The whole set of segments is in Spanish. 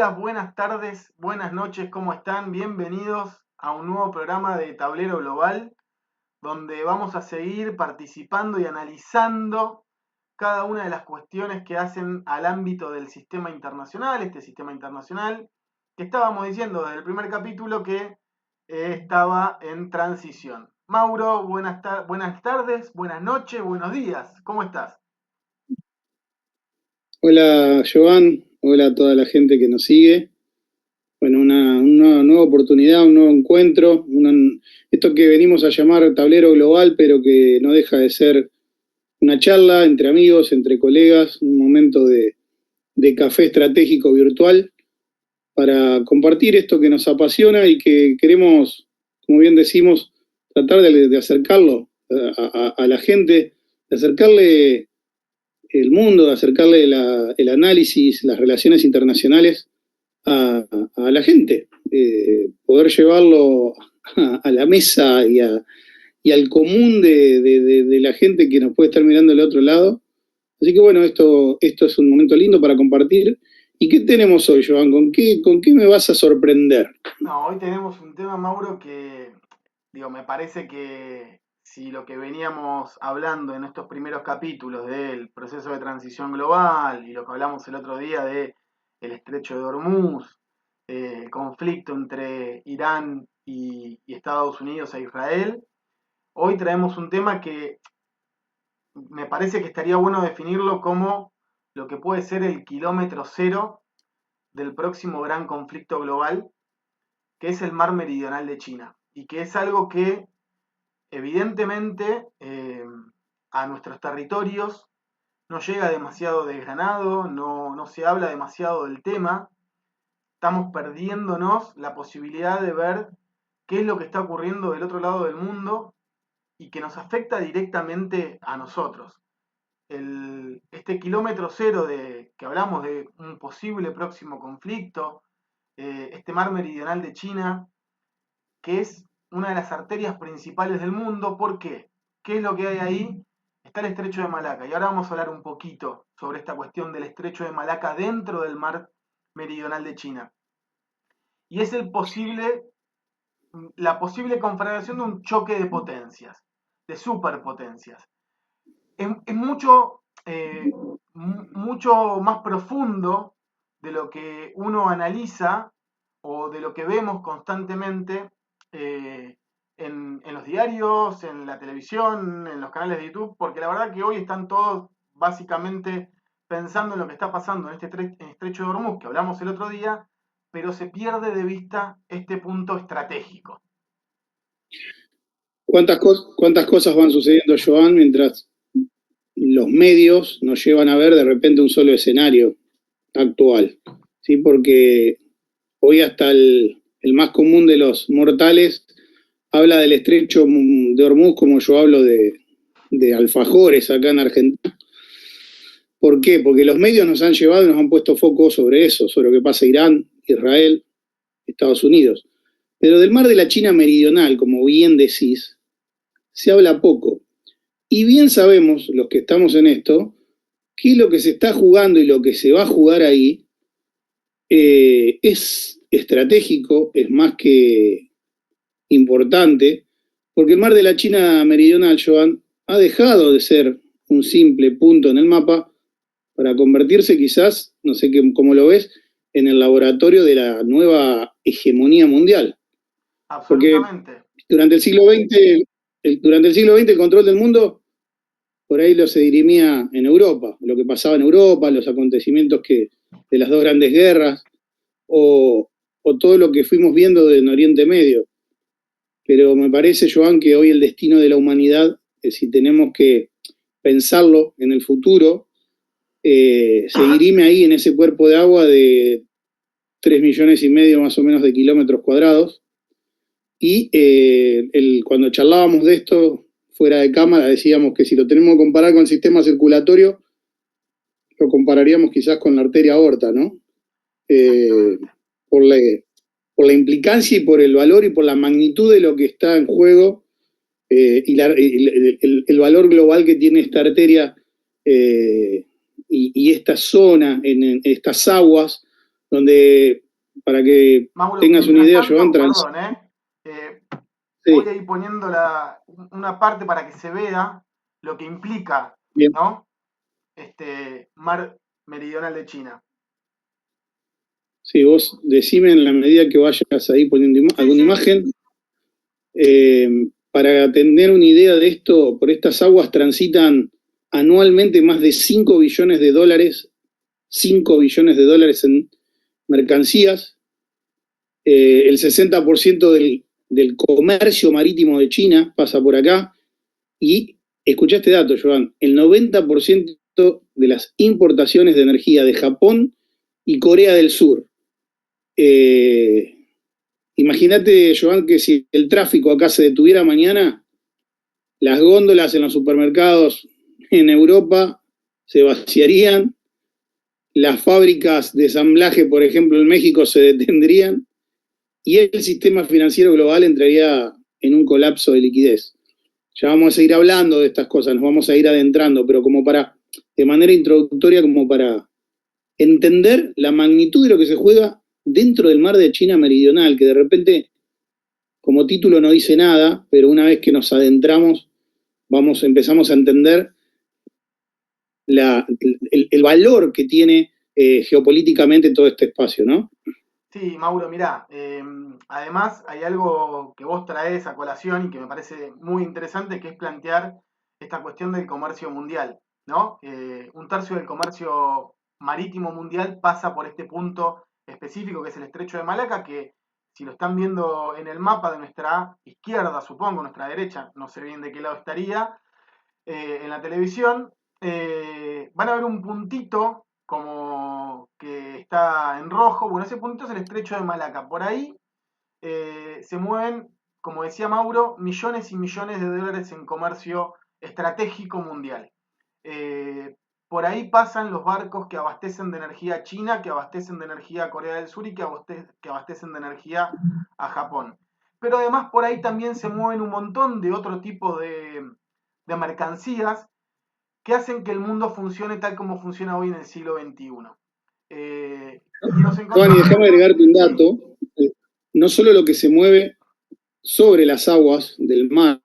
días, buenas tardes, buenas noches, ¿cómo están? Bienvenidos a un nuevo programa de Tablero Global, donde vamos a seguir participando y analizando cada una de las cuestiones que hacen al ámbito del sistema internacional, este sistema internacional, que estábamos diciendo desde el primer capítulo que estaba en transición. Mauro, buenas tardes, buenas noches, buenos días, ¿cómo estás? Hola, Joan. Hola a toda la gente que nos sigue. Bueno, una nueva oportunidad, un nuevo encuentro, esto que venimos a llamar tablero global, pero que no deja de ser una charla entre amigos, entre colegas, un momento de café estratégico virtual para compartir esto que nos apasiona y que queremos, como bien decimos, tratar de acercarlo a la gente, de acercarle el mundo, de acercarle el análisis, las relaciones internacionales a la gente, poder llevarlo a la mesa y al común de la gente que nos puede estar mirando del otro lado. Así que bueno, esto es un momento lindo para compartir. ¿Y qué tenemos hoy, Joan? ¿Con qué me vas a sorprender? No, hoy tenemos un tema, Mauro, que, digo, me parece que si lo que veníamos hablando en estos primeros capítulos del proceso de transición global y lo que hablamos el otro día de el estrecho de Hormuz, el conflicto entre Irán y Estados Unidos e Israel, hoy traemos un tema que me parece que estaría bueno definirlo como lo que puede ser el kilómetro cero del próximo gran conflicto global, que es el mar meridional de China, y que es algo que evidentemente a nuestros territorios no llega demasiado desgranado, no se habla demasiado del tema, estamos perdiéndonos la posibilidad de ver qué es lo que está ocurriendo del otro lado del mundo y que nos afecta directamente a nosotros. Este kilómetro cero que hablamos de un posible próximo conflicto, este mar meridional de China, que es una de las arterias principales del mundo. ¿Por qué? ¿Qué es lo que hay ahí? Está el estrecho de Malaca. Y ahora vamos a hablar un poquito sobre esta cuestión del estrecho de Malaca dentro del mar meridional de China. Y es la posible conflagración de un choque de potencias, de superpotencias. Es mucho más profundo de lo que uno analiza o de lo que vemos constantemente en los diarios, en la televisión, en los canales de YouTube, porque la verdad que hoy están todos básicamente pensando en lo que está pasando en este estrecho de Hormuz, que hablamos el otro día, pero se pierde de vista este punto estratégico. ¿Cuántas cosas van sucediendo, Joan, mientras los medios nos llevan a ver de repente un solo escenario actual? ¿Sí? Porque hoy hasta el más común de los mortales habla del estrecho de Hormuz como yo hablo de alfajores acá en Argentina. ¿Por qué? Porque los medios nos han llevado y nos han puesto foco sobre eso, sobre lo que pasa en Irán, Israel, Estados Unidos. Pero del mar de la China meridional, como bien decís, se habla poco. Y bien sabemos, los que estamos en esto, que lo que se está jugando y lo que se va a jugar ahí es estratégico, es más que importante, porque el mar de la China meridional, Joan, ha dejado de ser un simple punto en el mapa para convertirse quizás, no sé cómo lo ves, en el laboratorio de la nueva hegemonía mundial. Porque Absolutamente. durante el siglo XX, durante el siglo XX el control del mundo por ahí lo se dirimía en Europa, lo que pasaba en Europa, los acontecimientos de las dos grandes guerras, o todo lo que fuimos viendo en Oriente Medio. Pero me parece, Joan, que hoy el destino de la humanidad, si tenemos que pensarlo en el futuro, se dirime ahí en ese cuerpo de agua de 3,5 millones más o menos de kilómetros cuadrados. Y cuando charlábamos de esto fuera de cámara, decíamos que si lo tenemos que comparar con el sistema circulatorio, lo compararíamos quizás con la arteria aorta, ¿no? Por la implicancia y por el valor y por la magnitud de lo que está en juego y el valor global que tiene esta arteria y esta zona, en estas aguas, donde, para que Mauro, tengas una mientras idea, Joan, tanto, perdón, voy sí, a ir poniendo una parte para que se vea lo que implica, bien. ¿no? Este mar meridional de China. Sí, vos decime en la medida que vayas ahí poniendo Sí, alguna sí. imagen. Para tener una idea de esto, por estas aguas transitan anualmente más de 5 billones de dólares, 5 billones de dólares en mercancías. El 60% del comercio marítimo de China pasa por acá. Y escuchá este dato, Joan, el 90% de las importaciones de energía de Japón y Corea del Sur. Imagínate, Joan, que si el tráfico acá se detuviera mañana, las góndolas en los supermercados en Europa se vaciarían, las fábricas de ensamblaje, por ejemplo, en México se detendrían y el sistema financiero global entraría en un colapso de liquidez. Ya vamos a seguir hablando de estas cosas, nos vamos a ir adentrando, pero como para, de manera introductoria, como para entender la magnitud de lo que se juega dentro del mar de China Meridional, que de repente, como título no dice nada, pero una vez que nos adentramos, empezamos a entender el valor que tiene geopolíticamente todo este espacio, ¿no? Sí, Mauro, mirá, además hay algo que vos traés a colación y que me parece muy interesante, que es plantear esta cuestión del comercio mundial, ¿no? Un tercio del comercio marítimo mundial pasa por este punto específico que es el Estrecho de Malaca, que si lo están viendo en el mapa de nuestra izquierda, supongo, nuestra derecha, no sé bien de qué lado estaría, en la televisión, van a ver un puntito como que está en rojo. Bueno, ese puntito es el estrecho de Malaca. Por ahí se mueven, como decía Mauro, millones y millones de dólares en comercio estratégico mundial. Por ahí pasan los barcos que abastecen de energía a China, que abastecen de energía a Corea del Sur y que abastecen de energía a Japón. Pero además por ahí también se mueven un montón de otro tipo de mercancías que hacen que el mundo funcione tal como funciona hoy en el siglo XXI. Y nos Giovanni, encontramos déjame con... agregarte un Sí, dato. No solo lo que se mueve sobre las aguas del mar,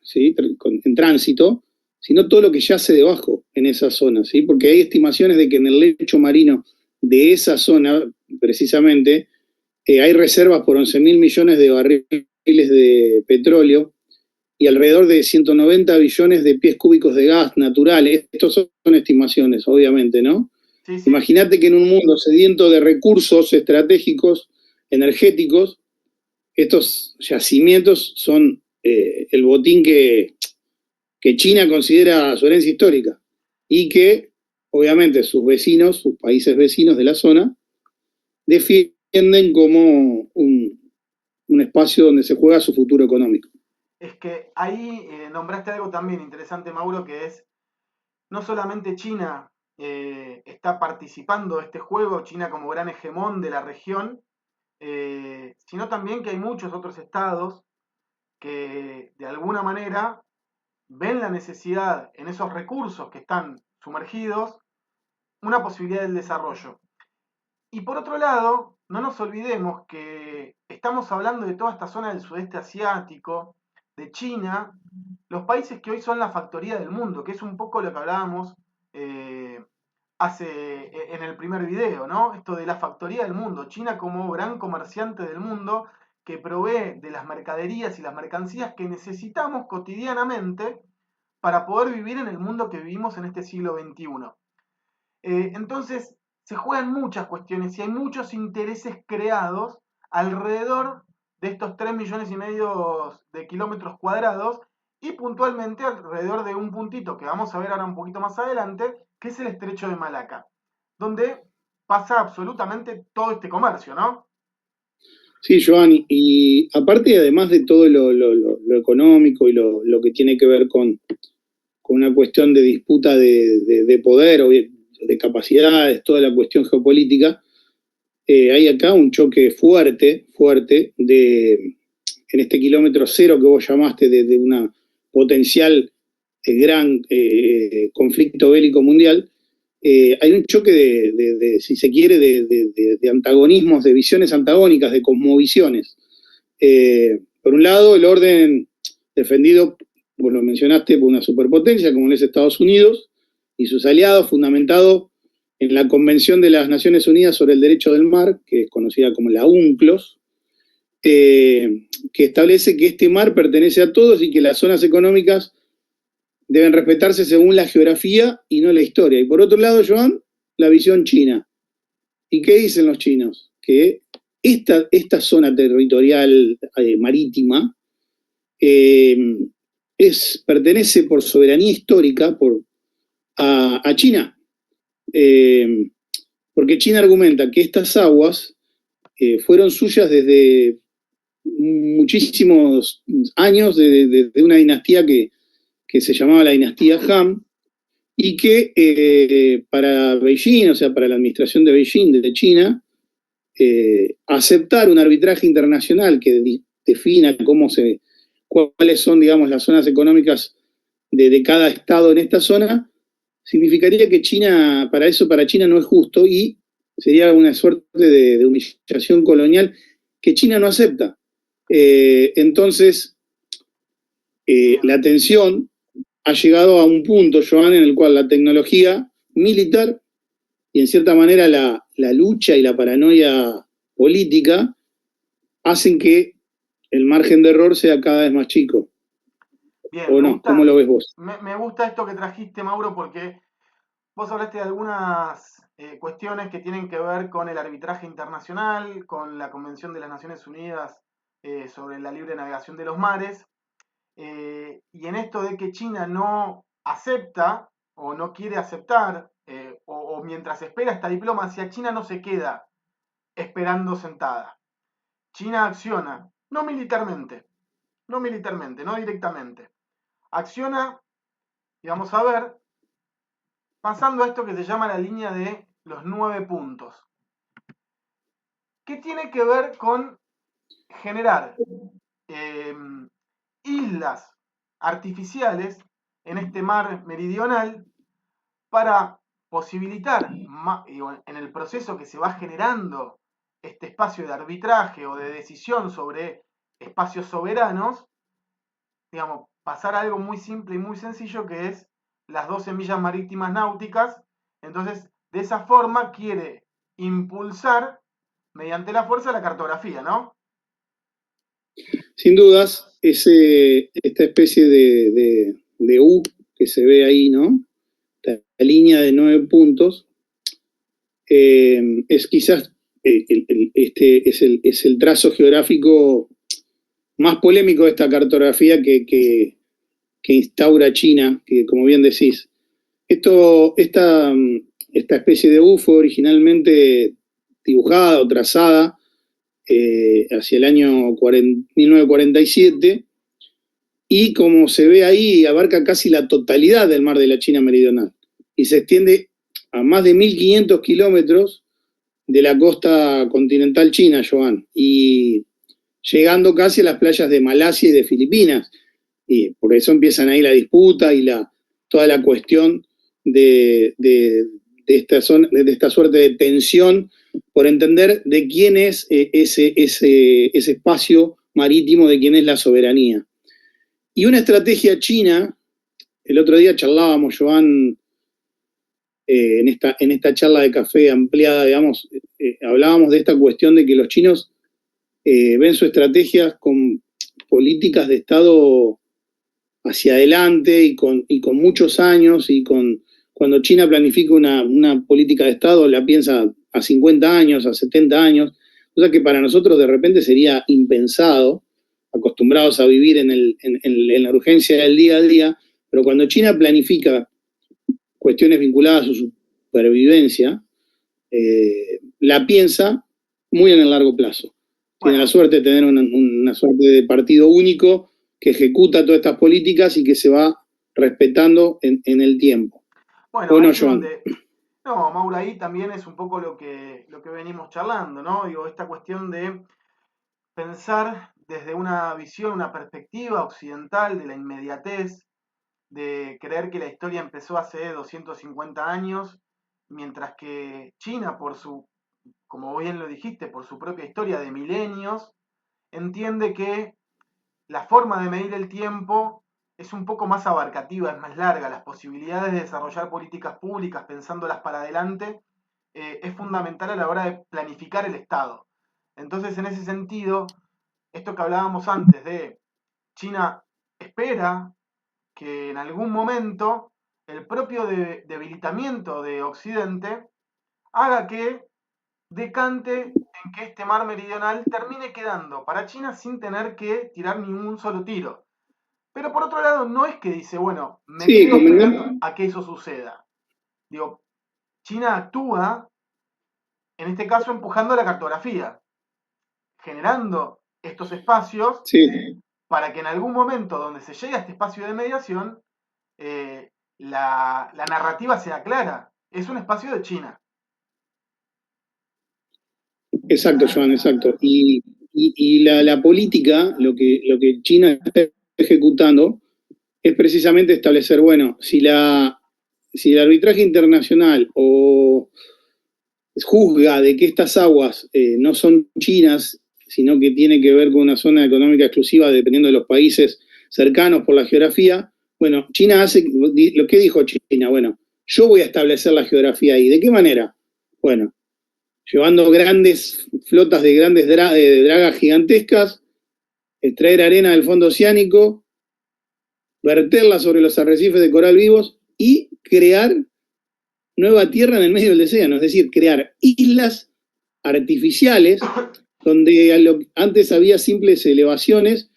¿sí? En tránsito, sino todo lo que yace debajo en esa zona, ¿sí? Porque hay estimaciones de que en el lecho marino de esa zona, precisamente, hay reservas por 11 mil millones de barriles de petróleo y alrededor de 190 billones de pies cúbicos de gas natural. Estos son estimaciones, obviamente, ¿no? sí, sí. Imagínate que en un mundo sediento de recursos estratégicos, energéticos, estos yacimientos son el botín que China considera su herencia histórica y que, obviamente, sus vecinos, sus países vecinos de la zona, defienden como un espacio donde se juega su futuro económico. Es que ahí nombraste algo también interesante, Mauro, que es no solamente China está participando de este juego, China como gran hegemón de la región, sino también que hay muchos otros estados que de alguna manera ven la necesidad en esos recursos que están sumergidos, una posibilidad del desarrollo. Y por otro lado, no nos olvidemos que estamos hablando de toda esta zona del sudeste asiático, de China, los países que hoy son la factoría del mundo, que es un poco lo que hablábamos eh, en el primer video, ¿no? Esto de la factoría del mundo, China como gran comerciante del mundo que provee de las mercaderías y las mercancías que necesitamos cotidianamente para poder vivir en el mundo que vivimos en este siglo XXI. Entonces, se juegan muchas cuestiones y hay muchos intereses creados alrededor de estos 3 millones y medio de kilómetros cuadrados y puntualmente alrededor de un puntito que vamos a ver ahora un poquito más adelante, que es el estrecho de Malaca, donde pasa absolutamente todo este comercio, ¿no? Sí, Joan, y aparte, además de todo lo económico y lo que tiene que ver con una cuestión de disputa de poder o de capacidades, toda la cuestión geopolítica, hay acá un choque fuerte, fuerte, en este kilómetro cero que vos llamaste, de una potencial gran conflicto bélico mundial, hay un choque si se quiere, de antagonismos, de visiones antagónicas, de cosmovisiones. Por un lado, el orden defendido, vos lo mencionaste, por una superpotencia como es Estados Unidos y sus aliados, fundamentado en la Convención de las Naciones Unidas sobre el Derecho del Mar, que es conocida como la UNCLOS, que establece que este mar pertenece a todos y que las zonas económicas deben respetarse según la geografía y no la historia. Y por otro lado, Joan, la visión china. ¿Y qué dicen los chinos? Que esta zona territorial marítima pertenece por soberanía histórica a China. Porque China argumenta que estas aguas fueron suyas desde muchísimos años, de una dinastía que se llamaba la dinastía Han, y que para Beijing, o sea, para la administración de Beijing, de China, aceptar un arbitraje internacional que defina cuáles son, digamos, las zonas económicas de cada estado en esta zona, significaría que China, para China no es justo y sería una suerte de humillación colonial que China no acepta. Entonces, la tensión ha llegado a un punto, Joan, en el cual la tecnología militar y en cierta manera la lucha y la paranoia política hacen que el margen de error sea cada vez más chico. Bien, ¿O no? ¿Cómo lo ves vos? Me gusta esto que trajiste, Mauro, porque vos hablaste de algunas cuestiones que tienen que ver con el arbitraje internacional, con la Convención de las Naciones Unidas sobre la libre navegación de los mares, y en esto de que China no acepta o no quiere aceptar, o mientras espera esta diplomacia, China no se queda esperando sentada. China acciona, no militarmente, no directamente. Acciona, y vamos a ver, pasando a esto que se llama la línea de los 9 puntos. ¿Qué tiene que ver con generar eh, islas artificiales en este mar meridional para posibilitar, en el proceso que se va generando este espacio de arbitraje o de decisión sobre espacios soberanos, digamos, pasar a algo muy simple y muy sencillo que es las 12 millas marítimas náuticas. Entonces, de esa forma quiere impulsar mediante la fuerza la cartografía, ¿no? Sin dudas, esta especie de U que se ve ahí, ¿no? La línea de 9 puntos, es quizás es el trazo geográfico más polémico de esta cartografía que instaura China, que como bien decís, esta especie de U fue originalmente dibujada o trazada hacia el año 1947 y como se ve ahí abarca casi la totalidad del mar de la China Meridional y se extiende a más de 1.500 kilómetros de la costa continental china, Joan, y llegando casi a las playas de Malasia y de Filipinas. Y por eso empiezan ahí la disputa y toda la cuestión de esta suerte de tensión por entender de quién es ese espacio marítimo, de quién es la soberanía. Y una estrategia china, el otro día charlábamos, Joan, en esta charla de café ampliada, digamos, hablábamos de esta cuestión de que los chinos ven su estrategia con políticas de Estado hacia adelante y con muchos años cuando China planifica una política de Estado la piensa a 50 años, a 70 años, cosa que para nosotros de repente sería impensado, acostumbrados a vivir en la urgencia del día a día, pero cuando China planifica cuestiones vinculadas a su supervivencia, la piensa muy en el largo plazo. Tiene la suerte de tener una suerte de partido único que ejecuta todas estas políticas y que se va respetando en el tiempo. Bueno, ahí es donde... No, Maura, ahí también es un poco lo que venimos charlando, ¿no? Digo, esta cuestión de pensar desde una visión, una perspectiva occidental de la inmediatez, de creer que la historia empezó hace 250 años mientras que China, como bien lo dijiste, por su propia historia de milenios, entiende que la forma de medir el tiempo es un poco más abarcativa, es más larga, las posibilidades de desarrollar políticas públicas pensándolas para adelante es fundamental a la hora de planificar el Estado. Entonces, en ese sentido, esto que hablábamos antes de China espera que en algún momento el propio debilitamiento de Occidente haga que decante en que este mar meridional termine quedando para China sin tener que tirar ni un solo tiro. Pero por otro lado, no es que dice, bueno, me Sí, quedo esperando a que eso suceda. Digo, China actúa, en este caso, empujando la cartografía, generando estos espacios sí, para que en algún momento donde se llegue a este espacio de mediación, la narrativa sea clara. Es un espacio de China. exacto, Joan, exacto. Y la política, lo que China está ejecutando, es precisamente establecer, bueno, si el arbitraje internacional o juzga de que estas aguas no son chinas, sino que tiene que ver con una zona económica exclusiva dependiendo de los países cercanos por la geografía, bueno, China hace lo que dijo China, bueno, yo voy a establecer la geografía ahí. ¿De qué manera? Bueno, llevando grandes flotas de grandes dragas gigantescas, extraer arena del fondo oceánico, verterla sobre los arrecifes de coral vivos y crear nueva tierra en el medio del océano, es decir, crear islas artificiales donde antes había simples elevaciones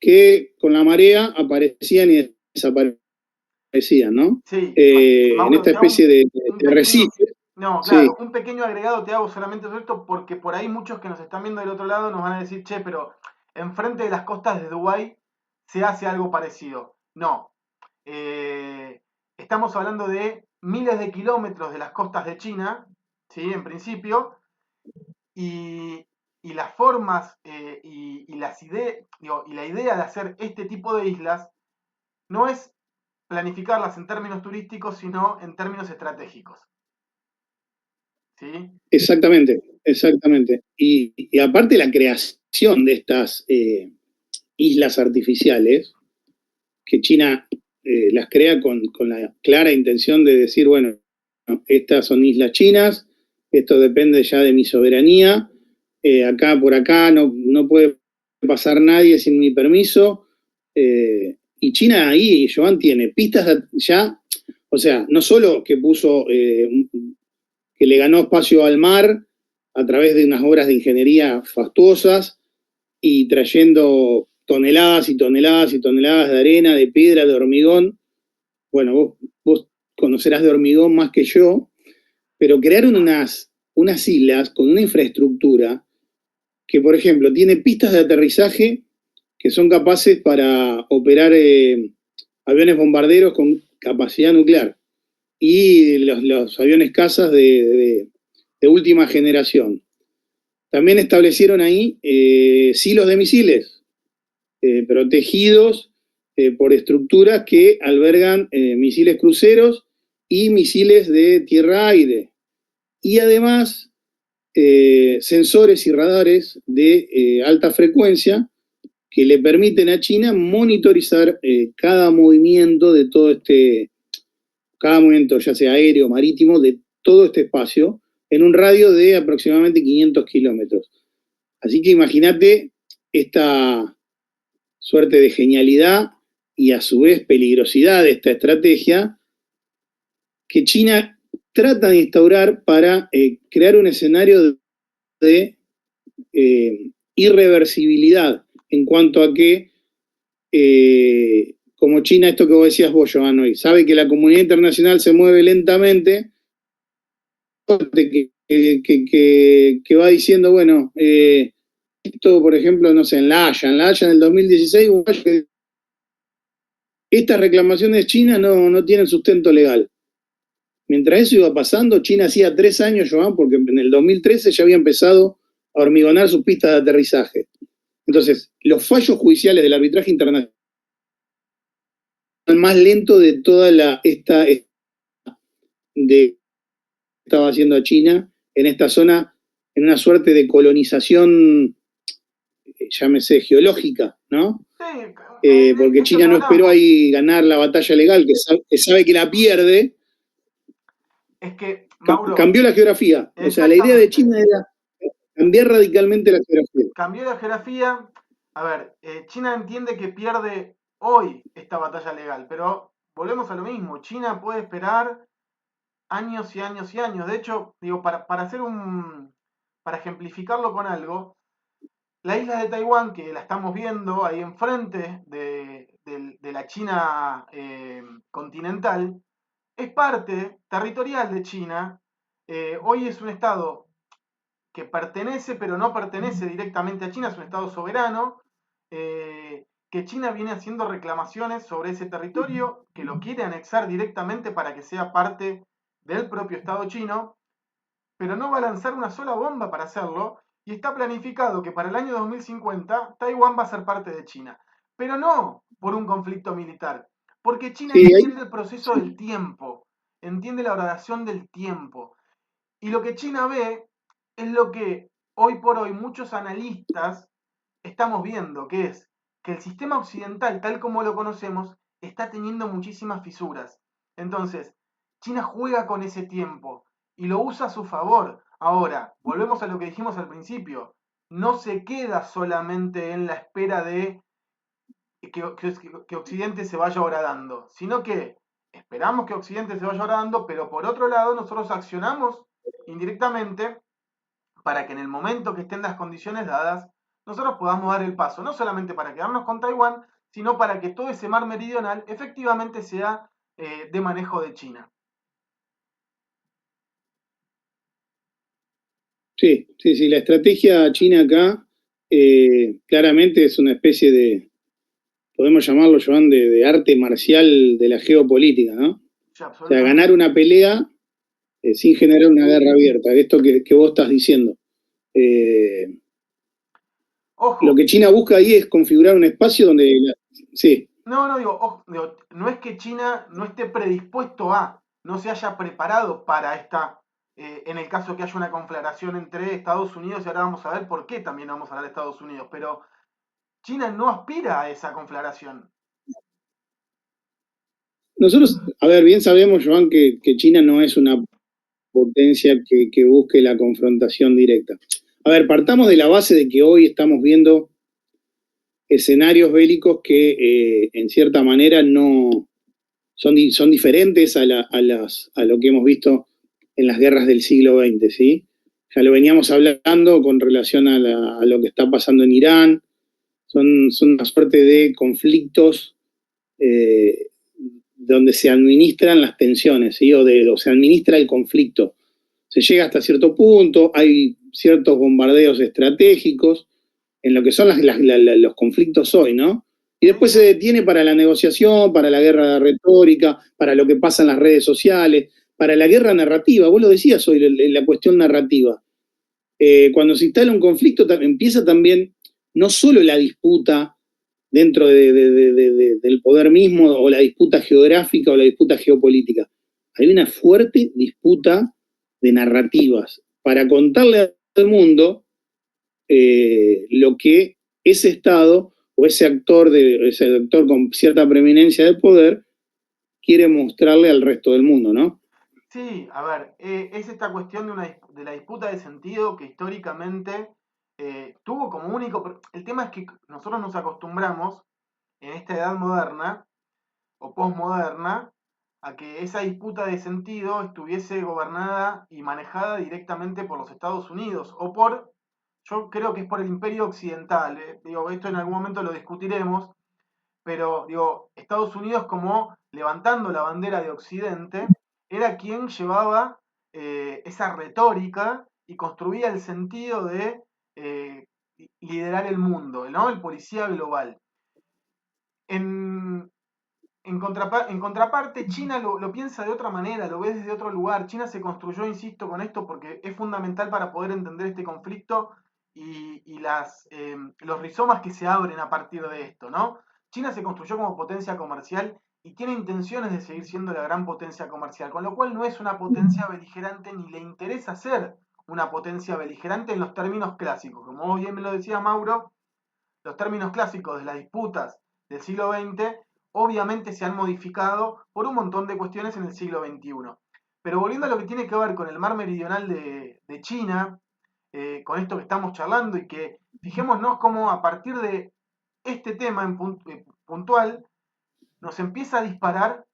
que con la marea aparecían y desaparecían, ¿no? Sí, En Mauro, esta te hago especie de un pequeño, arrecife. no, Sí, claro, un pequeño agregado te hago solamente sobre esto porque por ahí muchos que nos están viendo del otro lado nos van a decir, che, pero enfrente de las costas de Dubái se hace algo parecido. No, estamos hablando de miles de kilómetros de las costas de China, ¿sí? En principio, y las formas y las ideas, y la idea de hacer este tipo de islas no es planificarlas en términos turísticos, sino en términos estratégicos. ¿Sí? exactamente, exactamente. Y aparte la creación de estas islas artificiales, que China las crea con la clara intención de decir, bueno, estas son islas chinas, esto depende ya de mi soberanía, acá por acá no puede pasar nadie sin mi permiso, y China ahí, Joan, tiene pistas ya, o sea, no solo que puso, que le ganó espacio al mar a través de unas obras de ingeniería fastuosas y trayendo toneladas y toneladas y toneladas de arena, de piedra, de hormigón. Bueno, vos conocerás de hormigón más que yo, pero crearon unas islas con una infraestructura que, por ejemplo, tiene pistas de aterrizaje que son capaces para operar aviones bombarderos con capacidad nuclear y los aviones cazas de última generación. También establecieron ahí silos de misiles protegidos por estructuras que albergan misiles cruceros y misiles de tierra-aire. Y además sensores y radares de alta frecuencia que le permiten a China monitorizar cada movimiento de cada movimiento, ya sea aéreo o marítimo, de todo este espacio en un radio de aproximadamente 500 kilómetros. Así que imagínate esta suerte de genialidad y a su vez peligrosidad de esta estrategia que China trata de instaurar para crear un escenario de irreversibilidad en cuanto a que, como China, esto que vos decías vos, Joan, hoy, sabe que la comunidad internacional se mueve lentamente, que va diciendo, bueno, esto, por ejemplo, no sé, en La Haya en el 2016, estas reclamaciones chinas no tienen sustento legal. Mientras eso iba pasando, China hacía 3 años, Joan, porque en el 2013 ya había empezado a hormigonar sus pistas de aterrizaje. Entonces, los fallos judiciales del arbitraje internacional más lento de toda esta de estaba haciendo a China en esta zona, en una suerte de colonización, llámese geológica, ¿no? Sí, Porque esto China que no esperó hablamos, ahí ganar la batalla legal, que sabe que la pierde, es que, Mauro, cambió la geografía. O sea, la idea de exactamente, China era cambiar radicalmente la geografía. cambió la geografía. A ver, China entiende que pierde hoy esta batalla legal, pero volvemos a lo mismo. China puede esperar años y años y años. De hecho, digo, para ejemplificarlo con algo, la isla de Taiwán, que la estamos viendo ahí enfrente de la China continental, es parte territorial de China. Hoy es un estado que pertenece, pero no pertenece directamente a China, es un estado soberano, que China viene haciendo reclamaciones sobre ese territorio, que lo quiere anexar directamente para que sea parte del propio estado chino, pero no va a lanzar una sola bomba para hacerlo, y está planificado que para el año 2050 Taiwán va a ser parte de China, pero no por un conflicto militar, porque China Sí, ahí, entiende el proceso del tiempo, entiende la oración del tiempo, y lo que China ve es lo que hoy por hoy muchos analistas estamos viendo, que es que el sistema occidental, tal como lo conocemos, está teniendo muchísimas fisuras. Entonces, China juega con ese tiempo y lo usa a su favor. Ahora, volvemos a lo que dijimos al principio, no se queda solamente en la espera de que Occidente se vaya horadando, sino que esperamos que Occidente se vaya horadando, pero por otro lado nosotros accionamos indirectamente para que en el momento que estén las condiciones dadas, nosotros podamos dar el paso, no solamente para quedarnos con Taiwán, sino para que todo ese mar meridional efectivamente sea de manejo de China. sí, sí, sí, la estrategia china acá claramente es una especie de, podemos llamarlo, Joan, de arte marcial de la geopolítica, ¿no? O Sí, sea, ganar absolutamente. una pelea sin generar una guerra abierta, esto que vos estás diciendo. Eh, lo Ojo, que China busca ahí es configurar un espacio donde, sí, no digo, ojo, digo, no es que China no esté predispuesto no se haya preparado para en el caso que haya una conflagración entre Estados Unidos, y ahora vamos a ver por qué también vamos a hablar de Estados Unidos, pero China no aspira a esa conflagración. nosotros, a ver, bien sabemos, Joan, que China no es una potencia que busque la confrontación directa. A ver, partamos de la base de que hoy estamos viendo escenarios bélicos que en cierta manera no son diferentes a lo que hemos visto en las guerras del siglo XX, ¿sí? Ya lo veníamos hablando con relación a lo que está pasando en Irán, son una suerte de conflictos eh, donde se administran las tensiones, ¿sí? O se administra el conflicto. Se llega hasta cierto punto, hay ciertos bombardeos estratégicos en lo que son los conflictos hoy, ¿no? Y Sí, después sí. se detiene para la negociación, para la guerra de retórica, para lo que pasa en las redes sociales, para la guerra narrativa. Vos lo decías hoy, la cuestión narrativa. Cuando se instala un conflicto, empieza también no solo la disputa dentro del poder mismo, o la disputa geográfica o la disputa geopolítica. Hay una fuerte disputa de narrativas para contarle al mundo lo que ese Estado o ese actor con cierta preeminencia de poder quiere mostrarle al resto del mundo, ¿no? Sí, a ver, es esta cuestión de la disputa de sentido que históricamente tuvo como único. El tema es que nosotros nos acostumbramos en esta edad moderna o posmoderna a que esa disputa de sentido estuviese gobernada y manejada directamente por los Estados Unidos yo creo que es por el imperio occidental. Digo, esto en algún momento lo discutiremos, pero digo, Estados Unidos como levantando la bandera de Occidente, era quien llevaba esa retórica y construía el sentido de eh, liderar el mundo, ¿no? El policía global. En, en contraparte, China lo piensa de otra manera, lo ve desde otro lugar. China se construyó, insisto, con esto porque es fundamental para poder entender este conflicto y los rizomas que se abren a partir de esto, ¿no? China se construyó como potencia comercial y tiene intenciones de seguir siendo la gran potencia comercial, con lo cual no es una potencia beligerante ni le interesa ser una potencia beligerante en los términos clásicos. Como vos bien me lo decía Mauro, los términos clásicos de las disputas del siglo XX obviamente se han modificado por un montón de cuestiones en el siglo XXI. Pero volviendo a lo que tiene que ver con el mar meridional de China, con esto que estamos charlando y que fijémonos cómo a partir de este tema en puntual nos empieza a disparar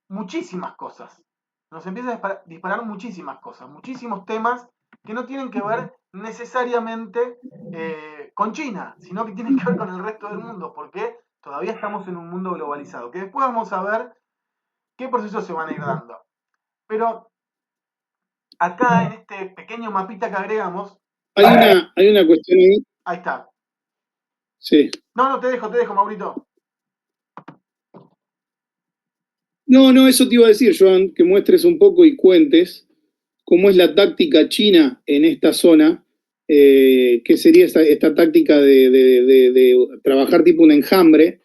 muchísimas cosas. Nos empieza a disparar muchísimas cosas, muchísimos temas que no tienen que ver necesariamente con China, sino que tienen que ver con el resto del mundo, porque todavía estamos en un mundo globalizado, que después vamos a ver qué procesos se van a ir dando. Pero acá en este pequeño mapita que agregamos, Hay una cuestión ahí. ahí está. Sí. No, te dejo, Maurito. No, eso te iba a decir, Joan, que muestres un poco y cuentes cómo es la táctica china en esta zona, qué sería esta táctica de trabajar tipo un enjambre,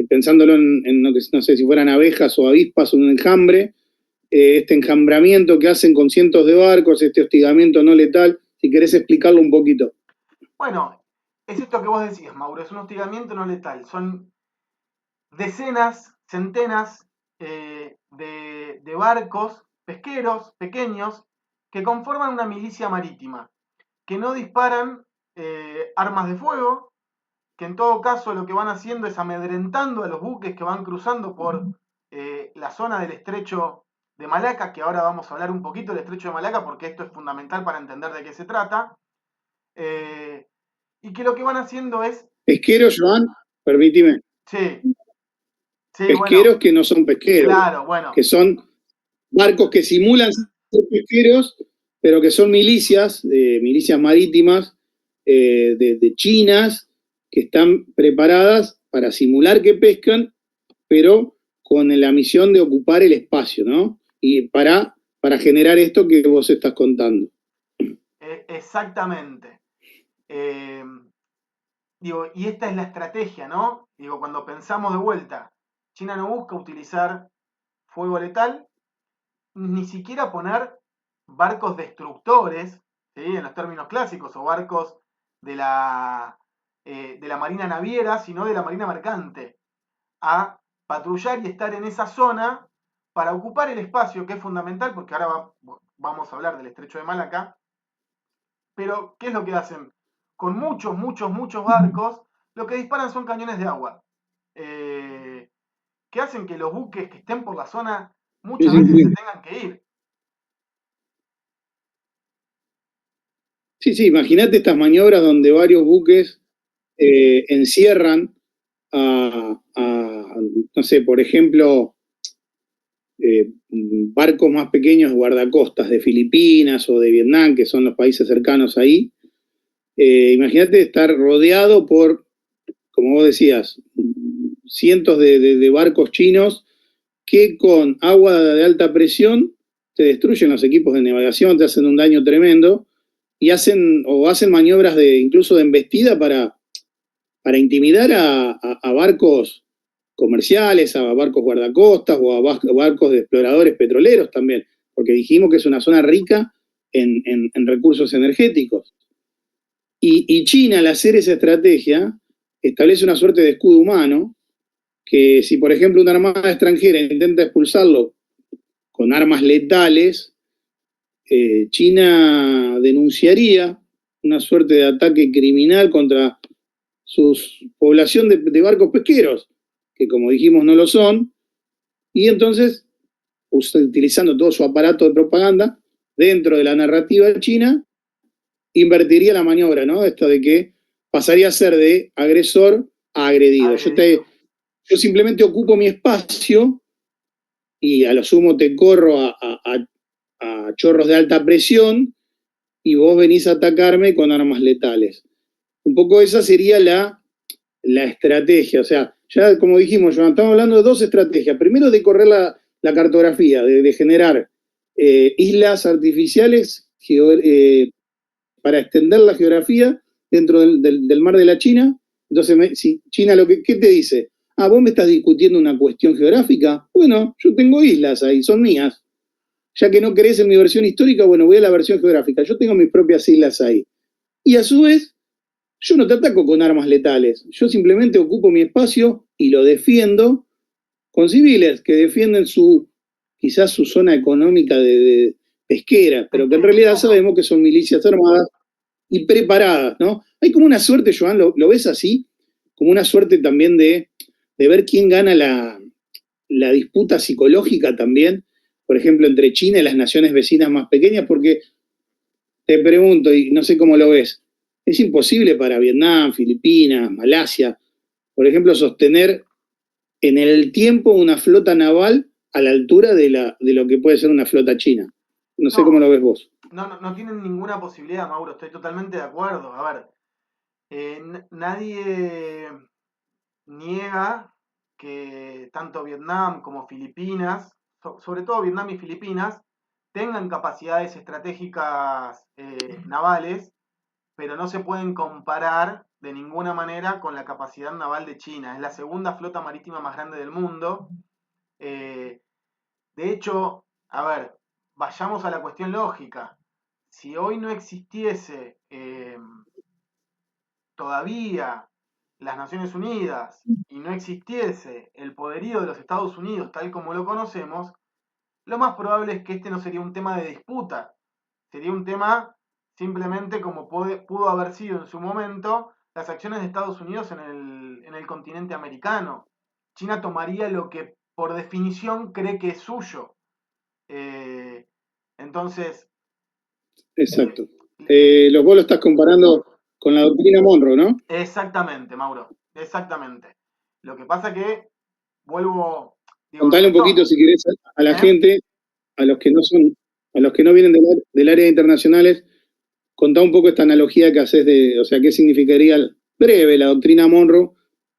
pensándolo en no sé si fueran abejas o avispas o un enjambre, este enjambramiento que hacen con cientos de barcos, este hostigamiento no letal, si querés explicarlo un poquito. Bueno, es esto que vos decías, Mauro, es un hostigamiento no letal, son decenas, centenas de barcos pesqueros pequeños que conforman una milicia marítima, que no disparan armas de fuego, que en todo caso lo que van haciendo es amedrentando a los buques que van cruzando por la zona del estrecho de Malaca, que ahora vamos a hablar un poquito del estrecho de Malaca porque esto es fundamental para entender de qué se trata, y que lo que van haciendo es... Pesqueros, Joan, permíteme. Sí, sí, Pesqueros bueno, que no son pesqueros, claro, bueno. que son barcos que simulan ser pesqueros, pero que son milicias, milicias marítimas de chinas, que están preparadas para simular que pescan, pero con la misión de ocupar el espacio, ¿no? Y para generar esto que vos estás contando. Exactamente. Digo, y esta es la estrategia, ¿no? Digo, cuando pensamos de vuelta, China no busca utilizar fuego letal, ni siquiera poner barcos destructores, ¿sí? En los términos clásicos, o barcos de la marina naviera, sino de la marina mercante, a patrullar y estar en esa zona para ocupar el espacio, que es fundamental, porque ahora vamos a hablar del estrecho de Malaca, pero ¿qué es lo que hacen? Con muchos barcos, lo que disparan son cañones de agua, que hacen que los buques que estén por la zona muchas veces se tengan que ir. Sí, imagínate estas maniobras donde varios buques encierran no sé, por ejemplo, barcos más pequeños, guardacostas de Filipinas o de Vietnam, que son los países cercanos ahí. Imagínate estar rodeado por, como vos decías, cientos de barcos chinos que con agua de alta presión te destruyen los equipos de navegación, te hacen un daño tremendo y hacen maniobras incluso de embestida para intimidar a barcos comerciales, a barcos guardacostas o a barcos de exploradores petroleros también, porque dijimos que es una zona rica en recursos energéticos. Y China, al hacer esa estrategia, establece una suerte de escudo humano, que si por ejemplo una armada extranjera intenta expulsarlo con armas letales, China denunciaría una suerte de ataque criminal contra su población de barcos pesqueros, que como dijimos no lo son, y entonces, utilizando todo su aparato de propaganda, dentro de la narrativa china, invertiría la maniobra, ¿no? Esto de que pasaría a ser de agresor a agredido. Yo simplemente ocupo mi espacio y a lo sumo te corro a chorros de alta presión y vos venís a atacarme con armas letales. Un poco esa sería la estrategia. O sea, ya como dijimos, Joan, estamos hablando de dos estrategias. Primero, de correr la cartografía, de generar islas artificiales para extender la geografía dentro del mar de la China. Entonces, si China, ¿qué te dice? Ah, vos me estás discutiendo una cuestión geográfica. Bueno, yo tengo islas ahí, son mías. Ya que no querés en mi versión histórica, bueno, voy a la versión geográfica. Yo tengo mis propias islas ahí. Y a su vez, yo no te ataco con armas letales. Yo simplemente ocupo mi espacio y lo defiendo con civiles que defienden quizás su zona económica de pesquera, pero que en realidad sabemos que son milicias armadas y preparadas, ¿no? Hay como una suerte, Joan, ¿lo ves así? Como una suerte también de ver quién gana la disputa psicológica también, por ejemplo, entre China y las naciones vecinas más pequeñas, porque te pregunto, y no sé cómo lo ves, es imposible para Vietnam, Filipinas, Malasia, por ejemplo, sostener en el tiempo una flota naval a la altura de lo que puede ser una flota china. No sé cómo No, lo ves vos. no tienen ninguna posibilidad, Mauro, estoy totalmente de acuerdo. A ver, nadie niega que tanto Vietnam como Filipinas, sobre todo Vietnam y Filipinas, tengan capacidades estratégicas navales, pero no se pueden comparar de ninguna manera con la capacidad naval de China. Es la segunda flota marítima más grande del mundo. Eh, de hecho, a ver, vayamos a la cuestión lógica. Si hoy no existiese todavía las Naciones Unidas y no existiese el poderío de los Estados Unidos tal como lo conocemos, lo más probable es que este no sería un tema de disputa, sería un tema simplemente como pudo haber sido en su momento las acciones de Estados Unidos en el continente americano. China tomaría lo que por definición cree que es suyo. Eh, entonces, Exacto. eh, Vos lo estás comparando con la doctrina Monroe, ¿no? exactamente, Mauro, exactamente. Lo que pasa que vuelvo, digo, Contale un poquito, esto, si querés, a la ¿eh? gente, a los que no son, a los que no vienen del área de internacionales, contá un poco esta analogía que haces o sea, qué significaría breve la doctrina Monroe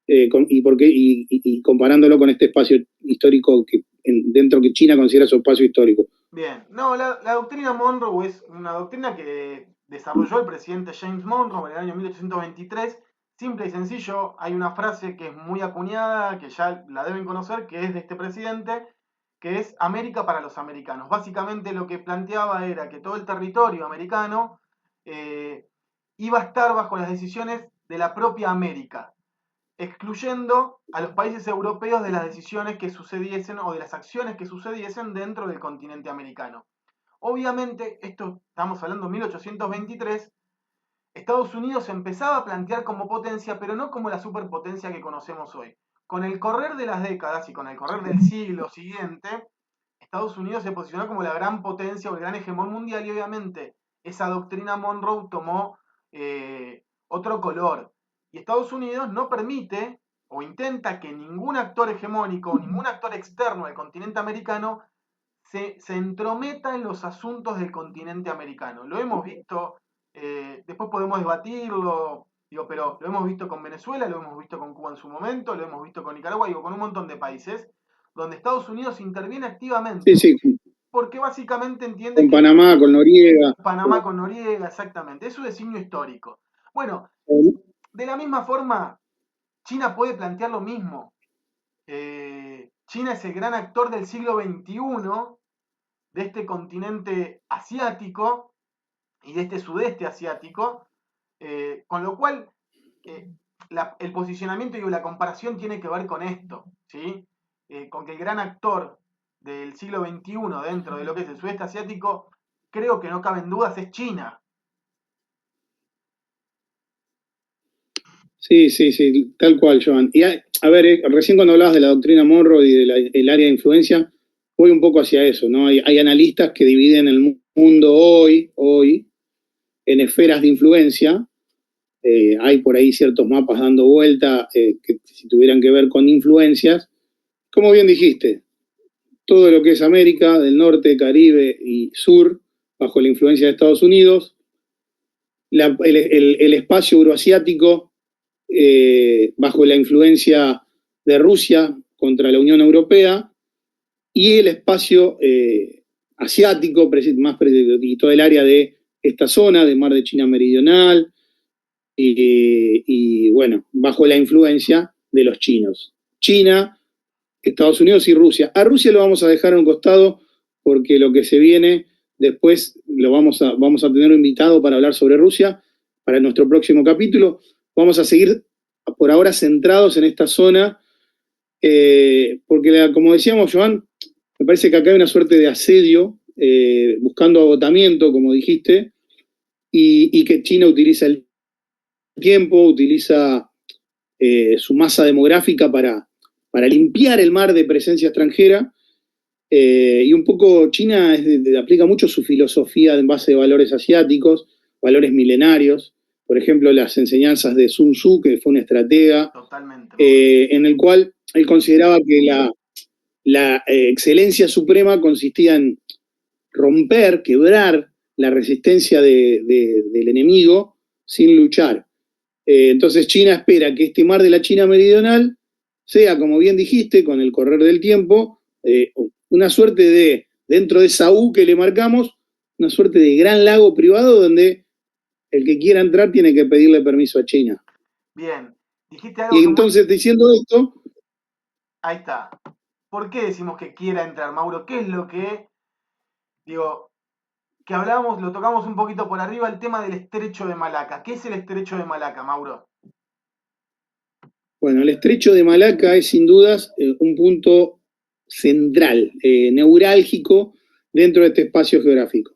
y por qué, y comparándolo con este espacio histórico dentro que China considera su espacio histórico. Bien, no, la doctrina Monroe es una doctrina que desarrolló el presidente James Monroe en el año 1823. Simple y sencillo, hay una frase que es muy acuñada, que ya la deben conocer, que es de este presidente, que es América para los americanos. Básicamente lo que planteaba era que todo el territorio americano eh, iba a estar bajo las decisiones de la propia América, excluyendo a los países europeos de las decisiones que sucediesen o de las acciones que sucediesen dentro del continente americano. Obviamente, esto estamos hablando de 1823, Estados Unidos empezaba a plantear como potencia, pero no como la superpotencia que conocemos hoy. Con el correr de las décadas y con el correr del siglo siguiente, Estados Unidos se posicionó como la gran potencia o el gran hegemón mundial y obviamente esa doctrina Monroe tomó otro color. Y Estados Unidos no permite o intenta que ningún actor hegemónico o ningún actor externo al continente americano se entrometa en los asuntos del continente americano. Lo hemos visto, después podemos debatirlo, digo, pero lo hemos visto con Venezuela, lo hemos visto con Cuba en su momento, lo hemos visto con Nicaragua, digo, con un montón de países donde Estados Unidos interviene Sí, activamente sí, porque básicamente entiende con que Panamá, con Noriega. Panamá con Noriega, exactamente, es su designio histórico. Bueno, de la misma forma, China puede plantear lo mismo. China es el gran actor del siglo XXI, de este continente asiático y de este sudeste asiático, con lo cual eh, el posicionamiento y la comparación tiene que ver con esto, ¿sí? Con que el gran actor del siglo XXI dentro de lo que es el sudeste asiático, creo que no caben dudas, es China. Sí, sí, sí, tal cual, Joan. Y a ver, recién cuando hablabas de la doctrina Monroe y del área de influencia, voy un poco hacia eso, ¿no? Hay analistas que dividen el mundo hoy, en esferas de influencia. Hay por ahí ciertos mapas dando vuelta que si tuvieran que ver con influencias. Como bien dijiste, todo lo que es América del Norte, Caribe y Sur, bajo la influencia de Estados Unidos, el espacio euroasiático bajo la influencia de Rusia contra la Unión Europea y el espacio asiático y todo el área de esta zona de Mar de China Meridional y bueno, bajo la influencia de los chinos. China, Estados Unidos y Rusia. A Rusia lo vamos a dejar a un costado porque lo que se viene después lo vamos a tener un invitado para hablar sobre Rusia para nuestro próximo capítulo. Vamos a seguir por ahora centrados en esta zona porque como decíamos, Joan, me parece que acá hay una suerte de asedio buscando agotamiento, como dijiste, y que China utiliza el tiempo, utiliza su masa demográfica para limpiar el mar de presencia extranjera, y un poco China aplica mucho su filosofía en base de valores asiáticos, valores milenarios, por ejemplo, las enseñanzas de Sun Tzu, que fue un estratega, en el cual él consideraba que la excelencia suprema consistía en romper, quebrar la resistencia del enemigo sin luchar. Entonces China espera que este mar de la China meridional sea, como bien dijiste, con el correr del tiempo, una suerte de, dentro de esa U que le marcamos, una suerte de gran lago privado donde el que quiera entrar tiene que pedirle permiso a China. Bien, dijiste algo. Y entonces, diciendo esto... Ahí está. ¿Por qué decimos que quiera entrar, Mauro? ¿Qué es lo que, digo, que hablábamos, lo tocamos un poquito por arriba, el tema del estrecho de Malaca? ¿Qué es el estrecho de Malaca, Mauro? Bueno, el estrecho de Malaca es sin dudas un punto central, neurálgico dentro de este espacio geográfico.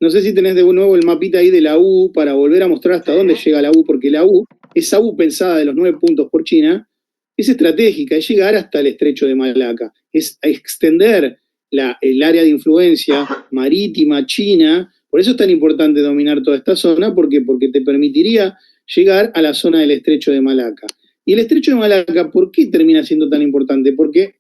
No sé si tenés de nuevo el mapita ahí de la U para volver a mostrar hasta dónde llega la U, porque la U, esa U pensada de los 9 puntos por China, es estratégica, es llegar hasta el estrecho de Malaca, es extender el área de influencia marítima china. Por eso es tan importante dominar toda esta zona, porque te permitiría llegar a la zona del estrecho de Malaca. Y el estrecho de Malaca, ¿por qué termina siendo tan importante? Porque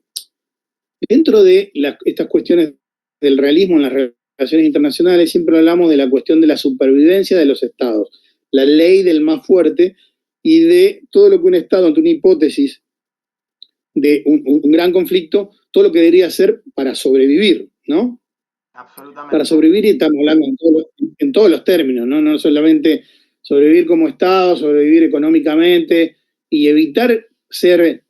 dentro de estas cuestiones del realismo en las relaciones internacionales siempre hablamos de la cuestión de la supervivencia de los estados, la ley del más fuerte y de todo lo que un estado ante una hipótesis de un gran conflicto, todo lo que debería hacer para sobrevivir, ¿no? Absolutamente. Para sobrevivir, y estamos hablando en todos los términos, ¿no? No solamente sobrevivir como estado, sobrevivir económicamente y evitar ser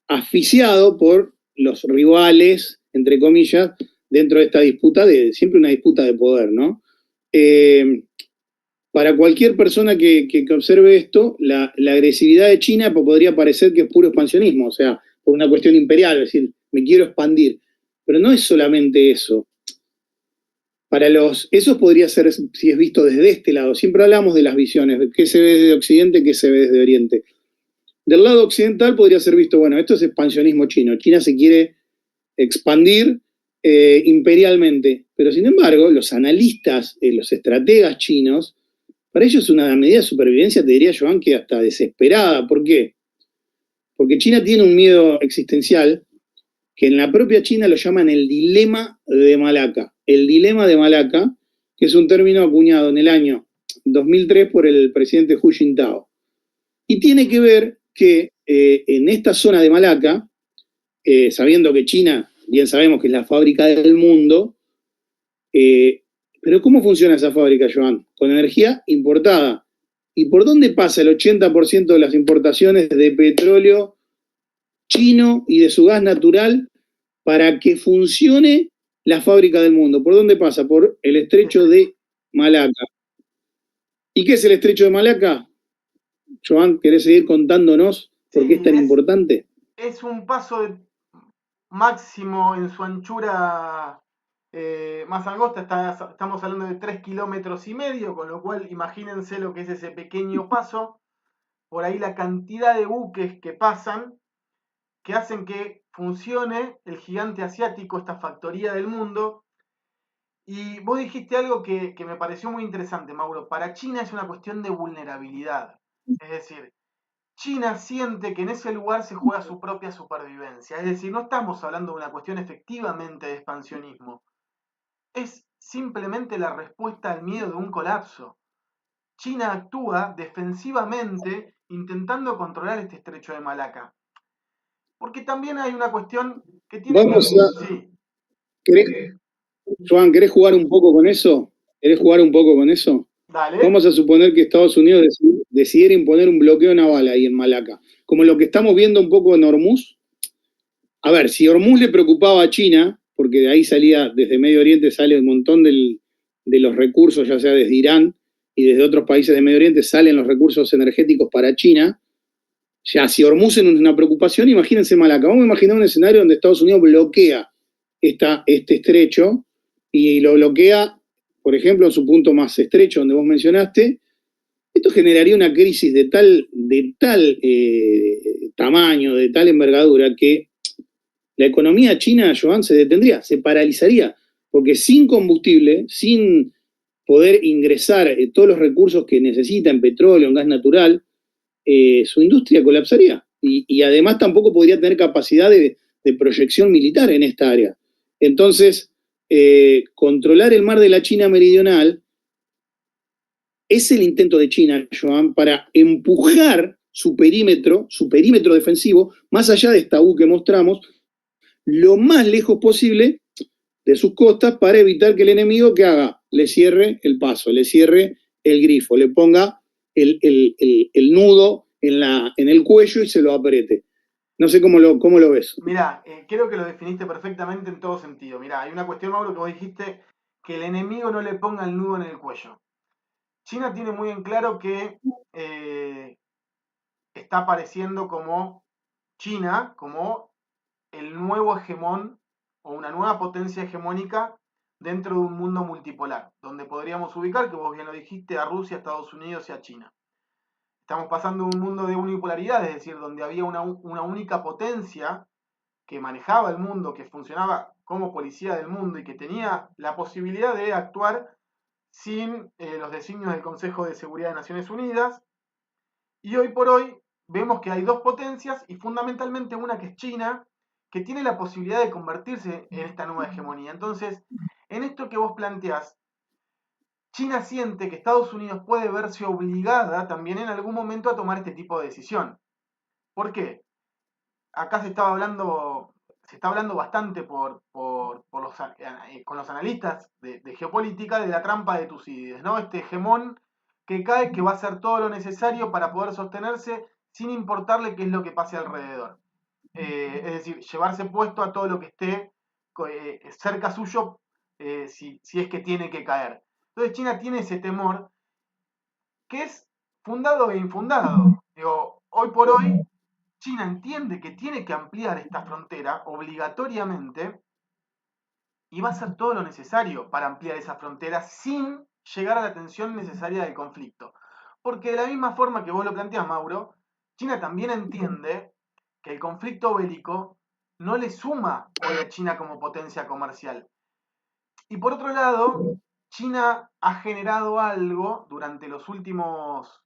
asfixiado por los rivales, entre comillas, dentro de esta disputa, siempre una disputa de poder, ¿no? Para cualquier persona que observe esto, la agresividad de China podría parecer que es puro expansionismo, o sea, por una cuestión imperial, es decir, me quiero expandir. Pero no es solamente eso. Eso podría ser, si es visto desde este lado. Siempre hablamos de las visiones, qué se ve desde Occidente, qué se ve desde Oriente. Del lado occidental podría ser visto, bueno, esto es expansionismo chino. China se quiere expandir imperialmente. Pero sin embargo, los analistas, los estrategas chinos, para ellos es una medida de supervivencia, te diría, Joan, que hasta desesperada. ¿Por qué? Porque China tiene un miedo existencial que en la propia China lo llaman el dilema de Malaca. El dilema de Malaca, que es un término acuñado en el año 2003 por el presidente Hu Jintao. Y tiene que ver que en esta zona de Malaca, sabiendo que China, bien sabemos que es la fábrica del mundo, pero ¿cómo funciona esa fábrica, Joan? Con energía importada. ¿Y por dónde pasa el 80% de las importaciones de petróleo chino y de su gas natural para que funcione la fábrica del mundo? ¿Por dónde pasa? Por el estrecho de Malaca. ¿Y qué es el estrecho de Malaca? Joan, ¿querés seguir contándonos por qué es tan importante? Es un paso máximo en su anchura más angosta, estamos hablando de 3,5 kilómetros, con lo cual imagínense lo que es ese pequeño paso. Por ahí la cantidad de buques que pasan, que hacen que funcione el gigante asiático, esta factoría del mundo. Y vos dijiste algo que me pareció muy interesante, Mauro. Para China es una cuestión de vulnerabilidad. Es decir, China siente que en ese lugar se juega su propia supervivencia. Es decir, no estamos hablando de una cuestión efectivamente de expansionismo. Es simplemente la respuesta al miedo de un colapso. China actúa defensivamente intentando controlar este estrecho de Malaca. Porque también hay una cuestión que tiene que ver. Sí. Joan, ¿querés jugar un poco con eso? ¿Querés jugar un poco con eso? Dale. Vamos a suponer que Estados Unidos decidiera imponer un bloqueo naval ahí en Malaca, como lo que estamos viendo un poco en Hormuz, a ver, si Hormuz le preocupaba a China, porque de ahí salía, desde Medio Oriente sale un montón de los recursos, ya sea desde Irán y desde otros países de Medio Oriente salen los recursos energéticos para China. Ya, si Hormuz es una preocupación, imagínense Malaca. Vamos a imaginar un escenario donde Estados Unidos bloquea este estrecho y lo bloquea, por ejemplo, en su punto más estrecho, donde vos mencionaste. Esto generaría una crisis de tal tamaño, de tal envergadura, que la economía china, Joan, se detendría, se paralizaría, porque sin combustible, sin poder ingresar todos los recursos que necesita en petróleo, en gas natural, su industria colapsaría. Y además tampoco podría tener capacidad de proyección militar en esta área. Entonces, controlar el mar de la China meridional es el intento de China, Joan, para empujar su perímetro defensivo, más allá de esta U que mostramos, lo más lejos posible de sus costas para evitar que el enemigo que haga le cierre el paso, le cierre el grifo, le ponga el nudo en el cuello y se lo apriete. No sé cómo lo ves. Mirá, creo que lo definiste perfectamente en todo sentido. Mirá, hay una cuestión, Mauro, que vos dijiste que el enemigo no le ponga el nudo en el cuello. China tiene muy en claro que está apareciendo como China, como el nuevo hegemón o una nueva potencia hegemónica dentro de un mundo multipolar, donde podríamos ubicar, que vos bien lo dijiste, a Rusia, a Estados Unidos y a China. Estamos pasando de un mundo de unipolaridad, es decir, donde había una única potencia que manejaba el mundo, que funcionaba como policía del mundo y que tenía la posibilidad de actuar sin los designios del Consejo de Seguridad de Naciones Unidas. Y hoy por hoy vemos que hay dos potencias y fundamentalmente una que es China, que tiene la posibilidad de convertirse en esta nueva hegemonía. Entonces, en esto que vos planteás, China siente que Estados Unidos puede verse obligada también en algún momento a tomar este tipo de decisión. ¿Por qué? Acá se está hablando bastante con los analistas de geopolítica de la trampa de Tucídides, ¿no? Este hegemón que cae, que va a hacer todo lo necesario para poder sostenerse sin importarle qué es lo que pase alrededor. Es decir, llevarse puesto a todo lo que esté cerca suyo si es que tiene que caer. Entonces China tiene ese temor que es fundado e infundado. Digo, hoy por hoy China entiende que tiene que ampliar esta frontera obligatoriamente y va a hacer todo lo necesario para ampliar esa frontera sin llegar a la tensión necesaria del conflicto. Porque de la misma forma que vos lo planteás, Mauro, China también entiende que el conflicto bélico no le suma hoy a China como potencia comercial. Y por otro lado, China ha generado algo durante las últimas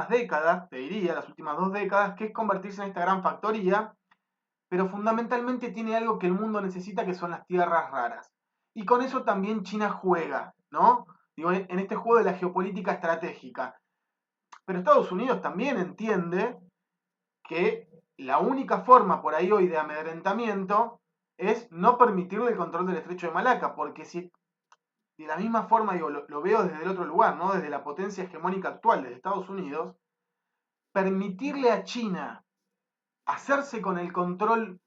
décadas, te diría, las últimas 2 décadas, que es convertirse en esta gran factoría, pero fundamentalmente tiene algo que el mundo necesita, que son las tierras raras. Y con eso también China juega, ¿no? Digo, en este juego de la geopolítica estratégica. Pero Estados Unidos también entiende que la única forma por ahí hoy de amedrentamiento es no permitirle el control del estrecho de Malaca, porque si de la misma forma, digo, lo veo desde el otro lugar, ¿no? Desde la potencia hegemónica actual, desde Estados Unidos, permitirle a China hacerse con el control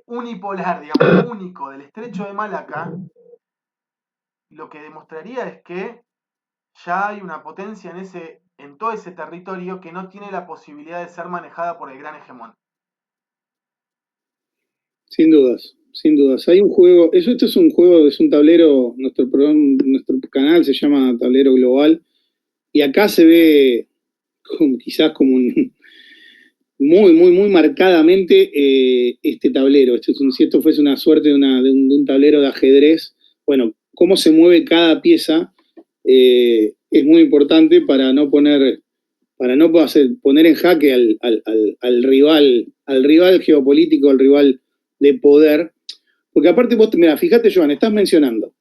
unipolar, digamos, único del estrecho de Malaca, lo que demostraría es que ya hay una potencia en todo ese territorio que no tiene la posibilidad de ser manejada por el gran hegemón. Sin dudas, sin dudas. Hay un juego, esto es un juego, es un tablero, nuestro canal se llama Tablero Global, y acá se ve quizás como muy marcadamente este tablero. Si esto fuese una suerte de un tablero de ajedrez, bueno, cómo se mueve cada pieza es muy importante para no poner en jaque al rival geopolítico, al rival de poder. Porque aparte vos, mira, fíjate, Joan, estás mencionando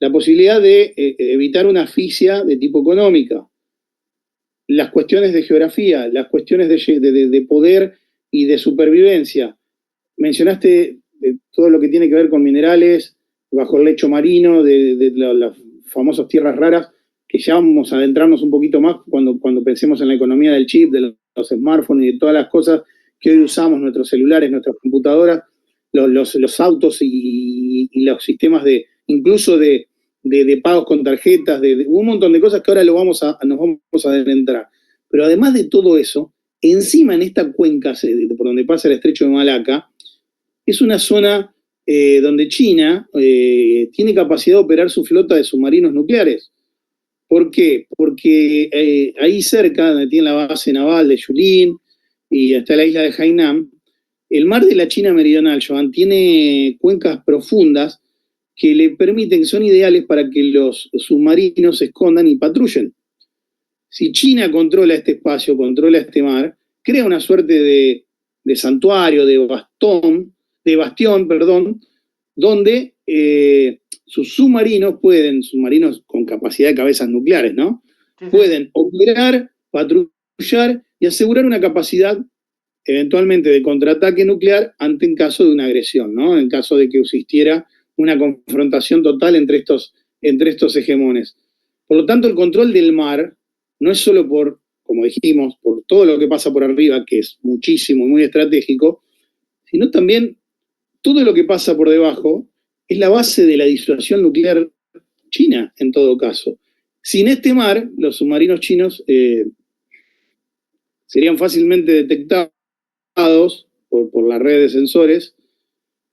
la posibilidad de evitar una asfixia de tipo económica, las cuestiones de geografía, las cuestiones de poder y de supervivencia. Mencionaste todo lo que tiene que ver con minerales bajo el lecho marino, de las famosas tierras raras, que ya vamos a adentrarnos un poquito más cuando pensemos en la economía del chip, de los smartphones y de todas las cosas que hoy usamos, nuestros celulares, nuestras computadoras, los autos y los sistemas incluso de pagos con tarjetas, un montón de cosas que ahora nos vamos a adentrar. Pero además de todo eso, encima en esta cuenca por donde pasa el estrecho de Malaca, es una zona donde China tiene capacidad de operar su flota de submarinos nucleares. ¿Por qué? Porque ahí cerca, donde tiene la base naval de Yulin y hasta la isla de Hainan, el mar de la China Meridional, Joan, tiene cuencas profundas que le permiten, son ideales para que los submarinos se escondan y patrullen. Si China controla este espacio, controla este mar, crea una suerte de santuario, de bastión, donde sus submarinos submarinos con capacidad de cabezas nucleares, ¿no? Sí. Pueden operar, patrullar y asegurar una capacidad eventualmente de contraataque nuclear en caso de una agresión, ¿no? En caso de que existiera una confrontación total entre estos hegemones. Por lo tanto, el control del mar no es solo como dijimos, por todo lo que pasa por arriba, que es muchísimo y muy estratégico, sino también todo lo que pasa por debajo es la base de la disuasión nuclear china, en todo caso. Sin este mar, los submarinos chinos serían fácilmente detectados por la red de sensores,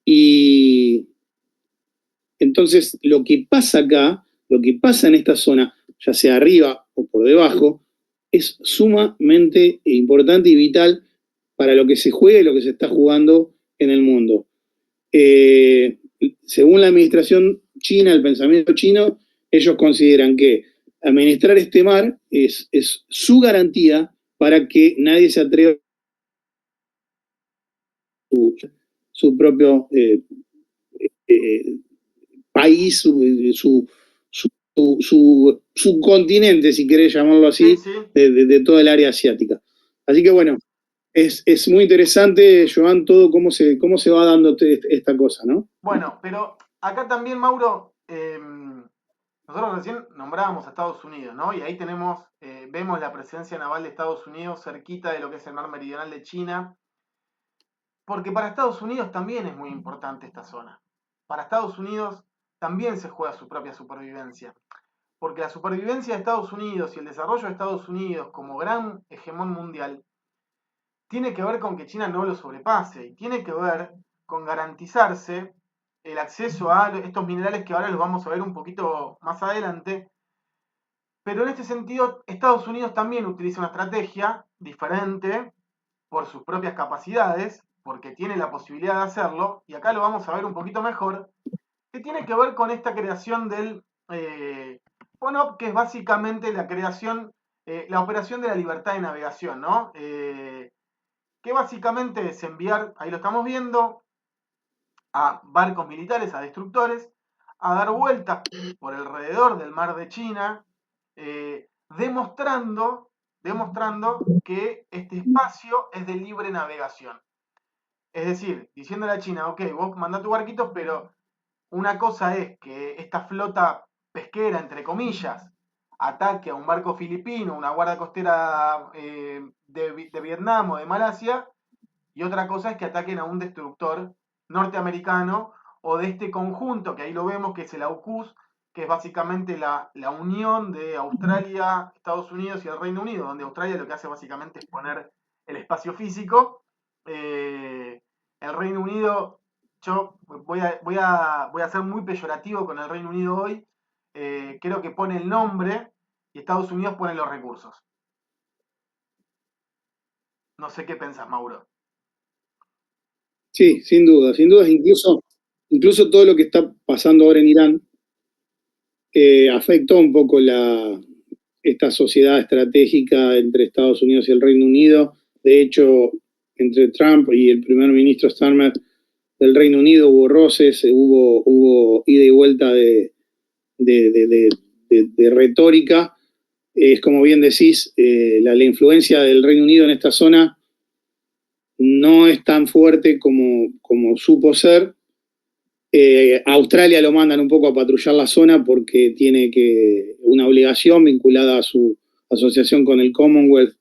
y entonces lo que pasa acá, lo que pasa en esta zona, ya sea arriba o por debajo, es sumamente importante y vital para lo que se juega y lo que se está jugando en el mundo. Según la administración china, el pensamiento chino, ellos consideran que administrar este mar es su garantía para que nadie se atreva a su propio país, su continente, si querés llamarlo así, sí. De toda el área asiática. Así que bueno, es muy interesante, Joan, todo cómo se va dando esta cosa, ¿no? Bueno, pero acá también, Mauro, nosotros recién nombrábamos a Estados Unidos, ¿no? Y ahí vemos la presencia naval de Estados Unidos cerquita de lo que es el mar meridional de China, porque para Estados Unidos también es muy importante esta zona. Para Estados Unidos también se juega su propia supervivencia, porque la supervivencia de Estados Unidos y el desarrollo de Estados Unidos como gran hegemón mundial tiene que ver con que China no lo sobrepase y tiene que ver con garantizarse el acceso a estos minerales que ahora los vamos a ver un poquito más adelante. Pero en este sentido, Estados Unidos también utiliza una estrategia diferente por sus propias capacidades, porque tiene la posibilidad de hacerlo, y acá lo vamos a ver un poquito mejor, que tiene que ver con esta creación del FONOP, que es básicamente la creación, la operación de la libertad de navegación, ¿no? Que básicamente es enviar, ahí lo estamos viendo, a barcos militares, a destructores, a dar vueltas por alrededor del mar de China, demostrando que este espacio es de libre navegación. Es decir, diciéndole a China, ok, vos mandá tu barquito, pero una cosa es que esta flota pesquera, entre comillas, ataque a un barco filipino, una guardia costera de Vietnam o de Malasia, y otra cosa es que ataquen a un destructor norteamericano o de este conjunto, que ahí lo vemos, que es el AUKUS, que es básicamente la unión de Australia, Estados Unidos y el Reino Unido, donde Australia lo que hace básicamente es poner el espacio físico. El Reino Unido, yo voy a ser muy peyorativo con el Reino Unido hoy, creo que pone el nombre y Estados Unidos pone los recursos. No sé qué pensás, Mauro. Sí, sin duda, incluso todo lo que está pasando ahora en Irán afectó un poco esta sociedad estratégica entre Estados Unidos y el Reino Unido. De hecho, entre Trump y el primer ministro Starmer del Reino Unido hubo roces, hubo ida y vuelta de retórica. Es como bien decís, la influencia del Reino Unido en esta zona no es tan fuerte como supo ser. A Australia lo mandan un poco a patrullar la zona porque tiene una obligación vinculada a su asociación con el Commonwealth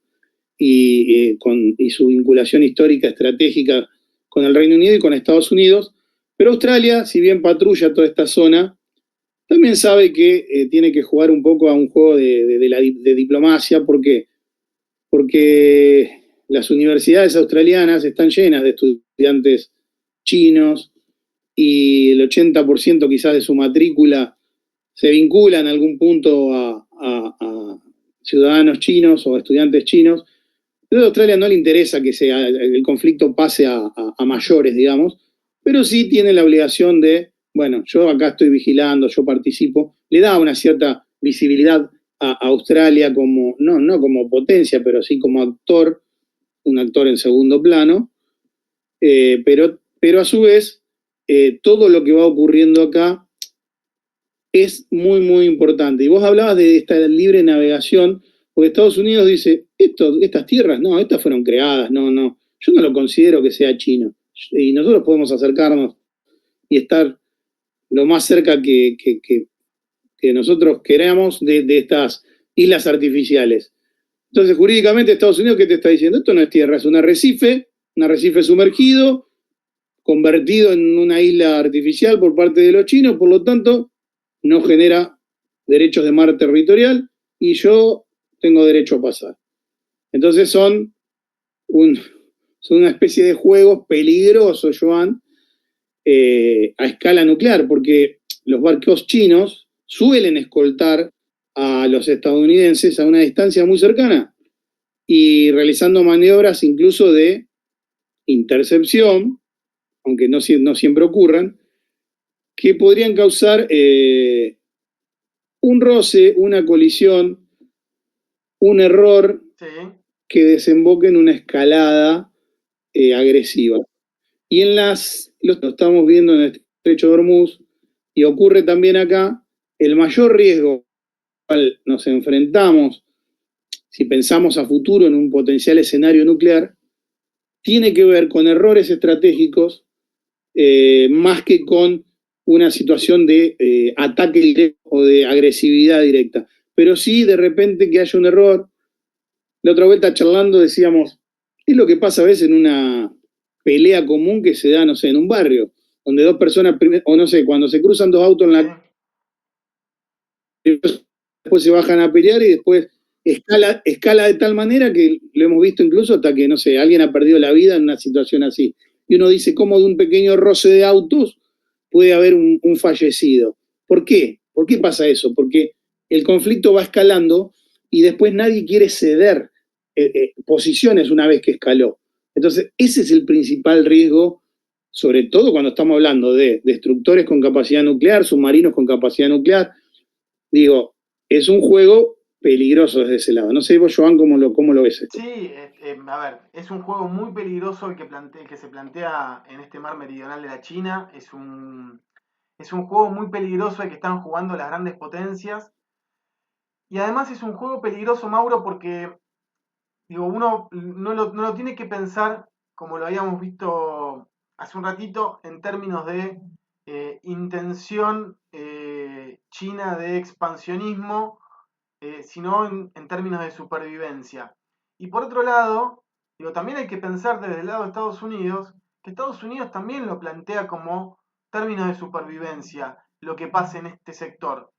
y su vinculación histórica, estratégica con el Reino Unido y con Estados Unidos. Pero Australia, si bien patrulla toda esta zona, también sabe que tiene que jugar un poco a un juego de diplomacia. ¿Por qué? Porque las universidades australianas están llenas de estudiantes chinos y el 80% quizás de su matrícula se vincula en algún punto a ciudadanos chinos o estudiantes chinos. Pero a Australia no le interesa que el conflicto pase a mayores, digamos, pero sí tiene la obligación de, bueno, yo acá estoy vigilando, yo participo, le da una cierta visibilidad a Australia como, no como potencia, pero sí como actor, un actor en segundo plano, pero a su vez, todo lo que va ocurriendo acá es muy, muy importante. Y vos hablabas de esta libre navegación, porque Estados Unidos dice, estas tierras, no, estas fueron creadas, no, yo no lo considero que sea chino. Y nosotros podemos acercarnos y estar lo más cerca que nosotros queramos de estas islas artificiales. Entonces, jurídicamente, Estados Unidos, ¿qué te está diciendo? Esto no es tierra, es un arrecife sumergido, convertido en una isla artificial por parte de los chinos, por lo tanto, no genera derechos de mar territorial y yo tengo derecho a pasar. Entonces son una especie de juegos peligrosos, Joan, a escala nuclear, porque los barcos chinos suelen escoltar a los estadounidenses a una distancia muy cercana y realizando maniobras incluso de intercepción, aunque no siempre ocurran, que podrían causar un roce, una colisión, un error Sí. que desemboque en una escalada agresiva. Y lo estamos viendo en el estrecho de Hormuz, y ocurre también acá, el mayor riesgo al cual nos enfrentamos, si pensamos a futuro en un potencial escenario nuclear, tiene que ver con errores estratégicos más que con una situación de ataque directo o de agresividad directa. Pero sí, de repente que haya un error. La otra vuelta charlando decíamos, es lo que pasa a veces en una pelea común que se da, no sé, en un barrio, donde dos personas, o no sé, cuando se cruzan dos autos en la... Después se bajan a pelear y después escala de tal manera que lo hemos visto incluso hasta que, no sé, alguien ha perdido la vida en una situación así. Y uno dice, ¿cómo de un pequeño roce de autos puede haber un fallecido? ¿Por qué? ¿Por qué pasa eso? Porque el conflicto va escalando y después nadie quiere ceder posiciones una vez que escaló. Entonces, ese es el principal riesgo, sobre todo cuando estamos hablando de destructores con capacidad nuclear, submarinos con capacidad nuclear. Digo, es un juego peligroso desde ese lado. No sé vos, Joan, cómo lo ves esto. Sí, a ver, es un juego muy peligroso el que se plantea en este mar meridional de la China. Es un juego muy peligroso el que están jugando las grandes potencias. Y además es un juego peligroso, Mauro, porque digo, uno no lo tiene que pensar como lo habíamos visto hace un ratito en términos de intención china de expansionismo, sino en términos de supervivencia. Y por otro lado, digo, también hay que pensar desde el lado de Estados Unidos, que Estados Unidos también lo plantea como términos de supervivencia, lo que pasa en este sector,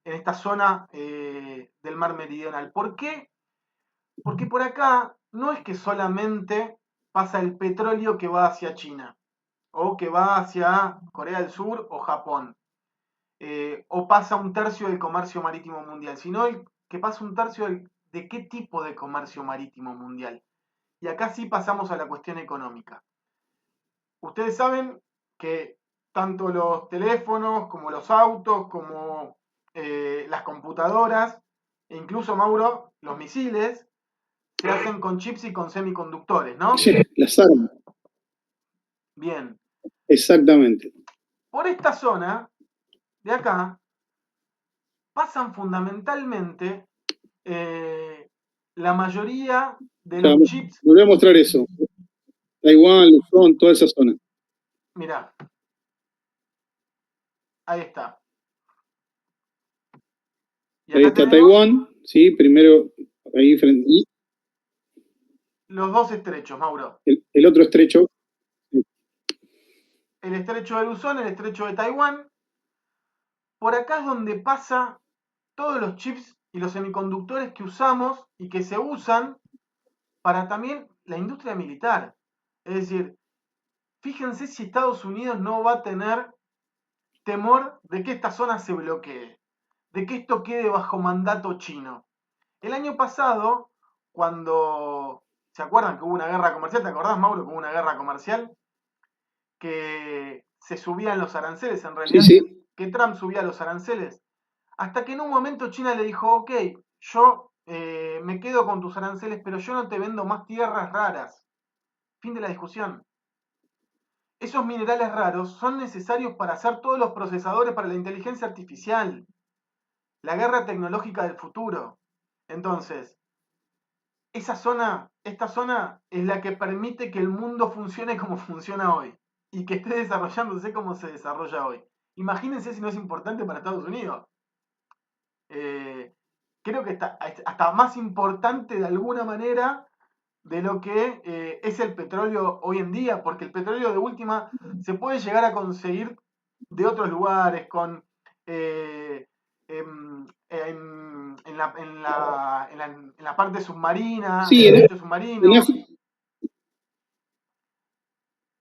en esta zona del mar meridional. ¿Por qué? Porque por acá no es que solamente pasa el petróleo que va hacia China, o que va hacia Corea del Sur o Japón, o pasa un tercio del comercio marítimo mundial, sino que pasa un tercio de qué tipo de comercio marítimo mundial. Y acá sí pasamos a la cuestión económica. Ustedes saben que tanto los teléfonos como los autos, como las computadoras, e incluso, Mauro, los misiles, se hacen con chips y con semiconductores, ¿no? Sí, las armas, Bien. exactamente. Por esta zona de acá pasan fundamentalmente eh, la mayoría de Ya, los chips. volví a mostrar eso. Taiwán, Luzón, toda esa zona. Mirá, ahí está. Y Ahí acá está tenemos, Taiwán, sí, primero ahí frente. Los dos estrechos, Mauro. El otro estrecho. El estrecho de Luzón, el estrecho de Taiwán. Por acá es donde pasa todos los chips y los semiconductores que usamos y que se usan para también la industria militar. Es decir, fíjense si Estados Unidos no va a tener temor de que esta zona se bloquee, de que esto quede bajo mandato chino. El año pasado, cuando, ¿se acuerdan que hubo una guerra comercial? ¿Te acordás, Mauro, que hubo una guerra comercial? Que se subían los aranceles, en Sí, realidad, sí. que Trump subía los aranceles, hasta que en un momento China le dijo, ok, yo me quedo con tus aranceles, pero yo no te vendo más tierras raras. Fin de la discusión. Esos minerales raros son necesarios para hacer todos los procesadores para la inteligencia artificial, la guerra tecnológica del futuro. Entonces, esta zona es la que permite que el mundo funcione como funciona hoy y que esté desarrollándose como se desarrolla hoy. Imagínense si no es importante para Estados Unidos. Eh, Creo que está hasta más importante de alguna manera de lo que es el petróleo hoy en día, porque el petróleo de última se puede llegar a conseguir de otros lugares, con en la parte submarina, en Sí, el lecho en submarino, África.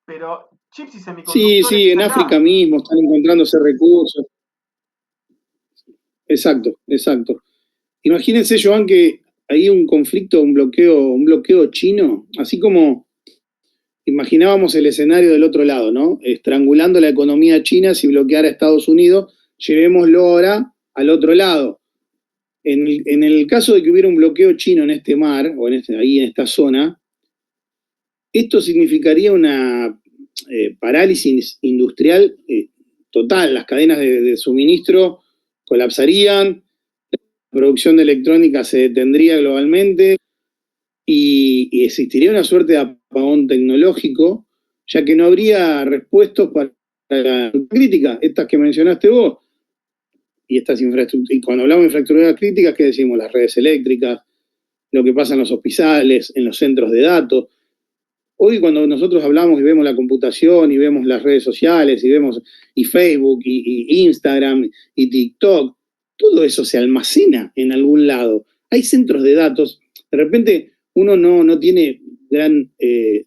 pero chips y Sí, semiconductores sí, es en África acá. mismo están encontrándose recursos. Exacto, exacto. Imagínense, Joan, que hay un conflicto, un bloqueo chino, así como imaginábamos el escenario del otro lado, ¿no? Estrangulando la economía china si bloqueara a Estados Unidos, llevémoslo ahora al otro lado. En el caso de que hubiera un bloqueo chino en este mar, o ahí en esta zona, esto significaría una parálisis industrial total. Las cadenas de suministro colapsarían, la producción de electrónica se detendría globalmente y existiría una suerte de apagón tecnológico, ya que no habría respuestas para la crítica, estas que mencionaste vos, y estas infraestructuras. Y cuando hablamos de infraestructuras críticas, ¿qué decimos? Las redes eléctricas, lo que pasa en los hospitales, en los centros de datos. Hoy cuando nosotros hablamos y vemos la computación y vemos las redes sociales y vemos y Facebook y Instagram y TikTok, todo eso se almacena en algún lado. Hay centros de datos. De repente uno no tiene gran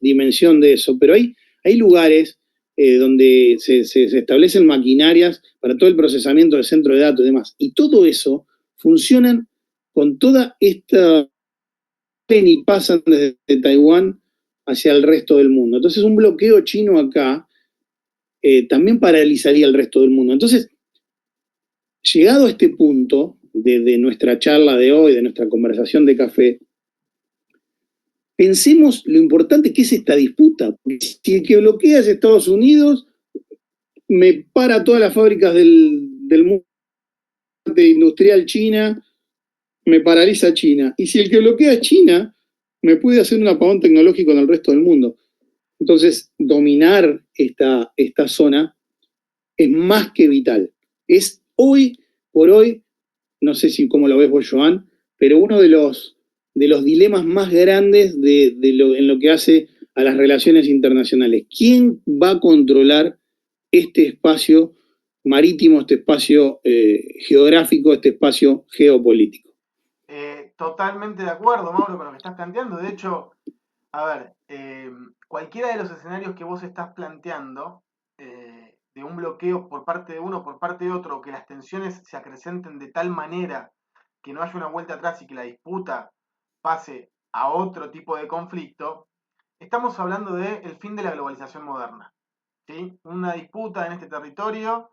dimensión de eso, pero hay lugares donde se establecen maquinarias para todo el procesamiento del centro de datos y demás. Y todo eso funcionan con toda esta y pasan desde Taiwán hacia el resto del mundo. Entonces un bloqueo chino acá también paralizaría el resto del mundo. Entonces, llegado a este punto de nuestra charla de hoy, de nuestra conversación de café, pensemos lo importante que es esta disputa. Porque si el que bloquea es Estados Unidos, me para todas las fábricas del mundo industrial China, me paraliza China. Y si el que bloquea es China, me puede hacer un apagón tecnológico en el resto del mundo. Entonces, dominar esta zona es más que vital. Es hoy por hoy, no sé si cómo lo ves vos, Joan, pero uno de los dilemas más grandes en lo que hace a las relaciones internacionales. ¿Quién va a controlar este espacio marítimo, este espacio geográfico, este espacio geopolítico? Totalmente de acuerdo, Mauro, con lo que estás planteando. De hecho, a ver, cualquiera de los escenarios que vos estás planteando, de un bloqueo por parte de uno, por parte de otro, que las tensiones se acrecenten de tal manera que no haya una vuelta atrás y que la disputa pase a otro tipo de conflicto, estamos hablando del fin de la globalización moderna. ¿Sí? Una disputa en este territorio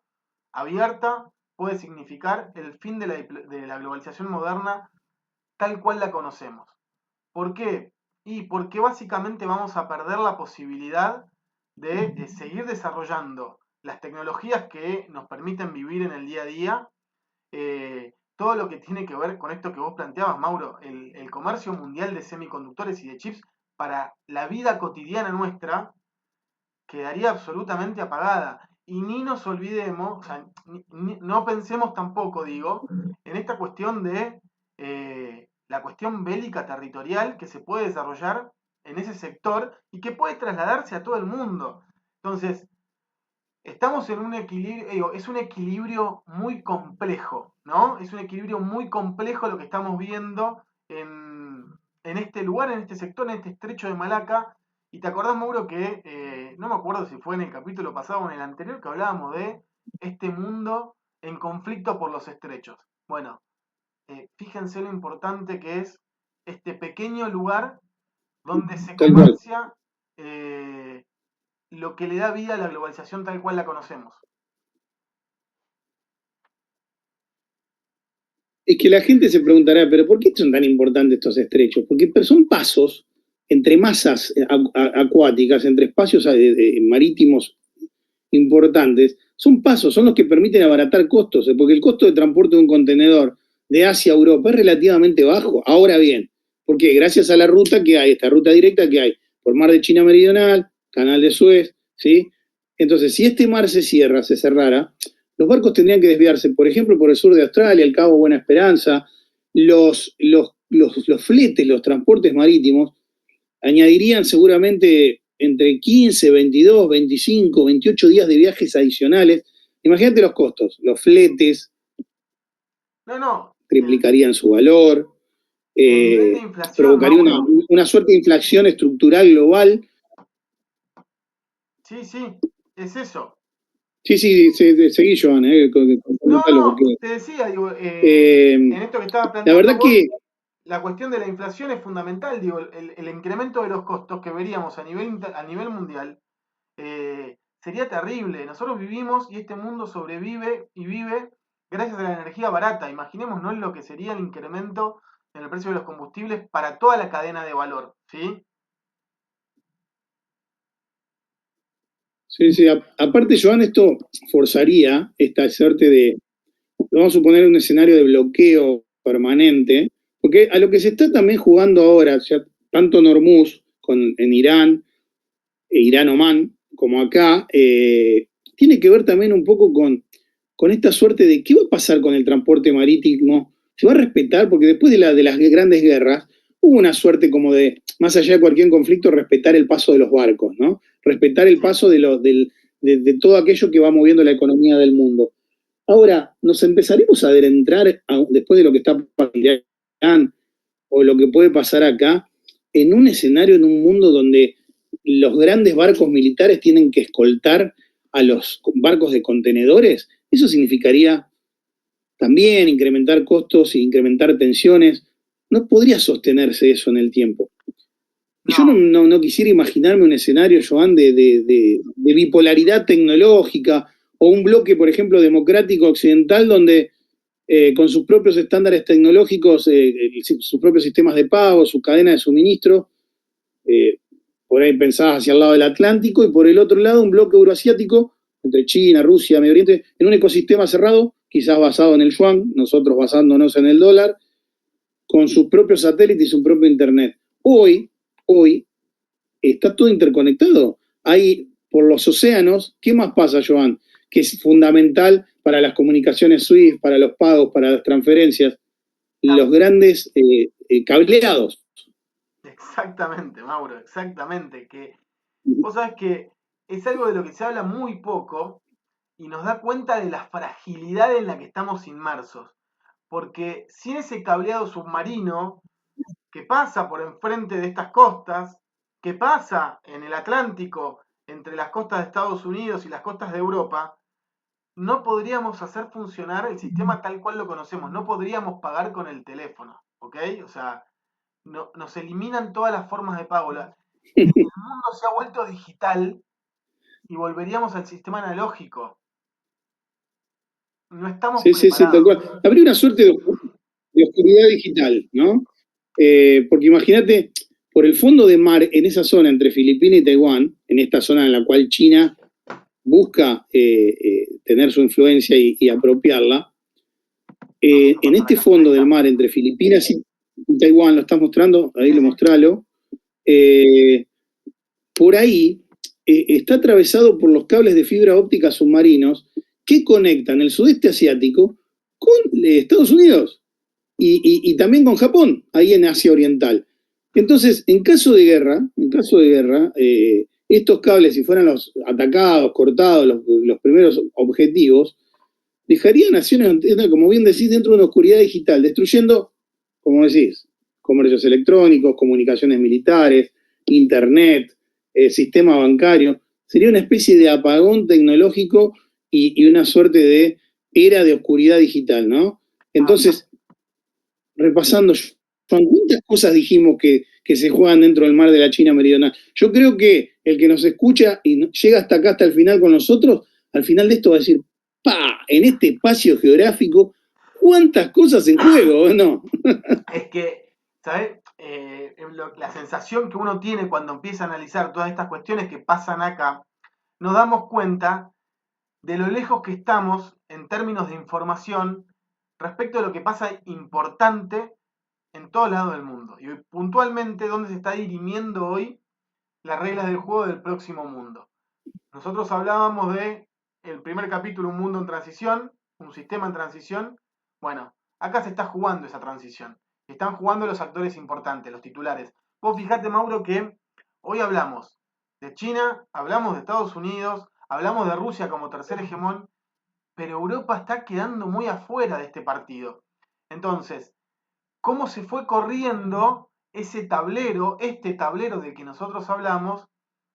abierta puede significar el fin de la globalización moderna tal cual la conocemos. ¿Por qué? Y porque básicamente vamos a perder la posibilidad de seguir desarrollando las tecnologías que nos permiten vivir en el día a día. Todo lo que tiene que ver con esto que vos planteabas, Mauro, el comercio mundial de semiconductores y de chips para la vida cotidiana nuestra quedaría absolutamente apagada. Y ni nos olvidemos, o sea, no pensemos tampoco, digo, en esta cuestión de la cuestión bélica territorial que se puede desarrollar en ese sector y que puede trasladarse a todo el mundo. Entonces, estamos en un equilibrio, es un equilibrio muy complejo, ¿no? Es un equilibrio muy complejo lo que estamos viendo en este lugar, en este sector, en este estrecho de Malaca. Y te acordás, Mauro, que no me acuerdo si fue en el capítulo pasado o en el anterior que hablábamos de este mundo en conflicto por los estrechos. Bueno, fíjense lo importante que es este pequeño lugar donde se Tal cual. comercia lo que le da vida a la globalización tal cual la conocemos. Es que la gente se preguntará, pero ¿por qué son tan importantes estos estrechos? Porque son pasos entre masas acuáticas, entre espacios marítimos importantes, son pasos, son los que permiten abaratar costos, porque el costo de transporte de un contenedor de Asia a Europa es relativamente bajo. Ahora bien, porque gracias a la ruta que hay, esta ruta directa que hay por mar de China Meridional, Canal de Suez, ¿sí? Entonces, si este mar se cerrara, los barcos tendrían que desviarse, por ejemplo, por el sur de Australia, el Cabo Buena Esperanza, los fletes, los transportes marítimos, añadirían seguramente entre 15, 22, 25, 28 días de viajes adicionales. Imagínate los costos, los fletes triplicarían su valor, provocaría una suerte de inflación estructural global. Sí, es eso. Sí, seguí, Joan. No, te decía, digo, en esto que estaba planteando, la verdad que la cuestión de la inflación es fundamental, digo, el incremento de los costos que veríamos a nivel mundial sería terrible. Nosotros vivimos y este mundo sobrevive y vive gracias a la energía barata. Imaginémonos lo que sería el incremento en el precio de los combustibles para toda la cadena de valor, ¿sí? Sí, aparte, Joan, esto forzaría esta suerte de, vamos a suponer un escenario de bloqueo permanente, porque a lo que se está también jugando ahora, ya, tanto en Hormuz, en Irán, Irán-Omán, como acá, tiene que ver también un poco con esta suerte de qué va a pasar con el transporte marítimo, se va a respetar, porque después de las grandes guerras, hubo una suerte como de, más allá de cualquier conflicto, respetar el paso de los barcos, ¿no? Respetar el paso de todo aquello que va moviendo la economía del mundo. Ahora, nos empezaremos a adentrar, después de lo que está pasando, o lo que puede pasar acá, en un escenario, en un mundo donde los grandes barcos militares tienen que escoltar a los barcos de contenedores. Eso significaría también incrementar costos e incrementar tensiones. No podría sostenerse eso en el tiempo. Y yo no quisiera imaginarme un escenario, Joan, de bipolaridad tecnológica o un bloque, por ejemplo, democrático occidental donde con sus propios estándares tecnológicos, sus propios sistemas de pago, su cadena de suministro, por ahí pensadas hacia el lado del Atlántico, y por el otro lado un bloque euroasiático entre China, Rusia, Medio Oriente, en un ecosistema cerrado, quizás basado en el yuan, nosotros basándonos en el dólar, con sus propios satélites y su propio internet. Hoy está todo interconectado. Hay por los océanos, ¿qué más pasa, Joan? Que es fundamental para las comunicaciones SWIFT, para los pagos, para las transferencias, los grandes cableados. Exactamente, Mauro, exactamente. Que vos sabés que es algo de lo que se habla muy poco y nos da cuenta de la fragilidad en la que estamos inmersos. Porque sin ese cableado submarino que pasa por enfrente de estas costas, que pasa en el Atlántico entre las costas de Estados Unidos y las costas de Europa, no podríamos hacer funcionar el sistema tal cual lo conocemos, no podríamos pagar con el teléfono, ¿ok? O sea, nos eliminan todas las formas de pago. El mundo se ha vuelto digital y volveríamos al sistema analógico. No estamos preparados. Sí, tal cual. Habría una suerte de oscuridad digital, ¿no? Porque imagínate, por el fondo de mar, en esa zona entre Filipinas y Taiwán, en esta zona en la cual China busca tener su influencia y apropiarla, en este fondo del mar entre Filipinas y Taiwán, lo estás mostrando, ahí lo mostralo, por ahí está atravesado por los cables de fibra óptica submarinos que conectan el sudeste asiático con Estados Unidos y también con Japón, ahí en Asia Oriental. Entonces, en caso de guerra, estos cables, si fueran los atacados, cortados, los primeros objetivos, dejarían naciones, como bien decís, dentro de una oscuridad digital, destruyendo, como decís, comercios electrónicos, comunicaciones militares, internet, sistema bancario. Sería una especie de apagón tecnológico y una suerte de era de oscuridad digital, ¿no? Entonces, repasando, ¿cuántas cosas dijimos que se juegan dentro del mar de la China Meridional? Yo creo que el que nos escucha y llega hasta acá, hasta el final con nosotros, al final de esto va a decir, ¡pa! En este espacio geográfico, ¿cuántas cosas en juego? ¿No? Es que, ¿sabes? La sensación que uno tiene cuando empieza a analizar todas estas cuestiones que pasan acá, nos damos cuenta de lo lejos que estamos en términos de información respecto a lo que pasa importante en todos lados del mundo. Y puntualmente, dónde se está dirimiendo hoy las reglas del juego del próximo mundo. Nosotros hablábamos de el primer capítulo, un mundo en transición, un sistema en transición. Bueno, acá se está jugando esa transición. Están jugando los actores importantes, los titulares. Vos fijate, Mauro, que hoy hablamos de China, hablamos de Estados Unidos, hablamos de Rusia como tercer hegemón, pero Europa está quedando muy afuera de este partido. Entonces, ¿cómo se fue corriendo ese tablero, este tablero del que nosotros hablamos,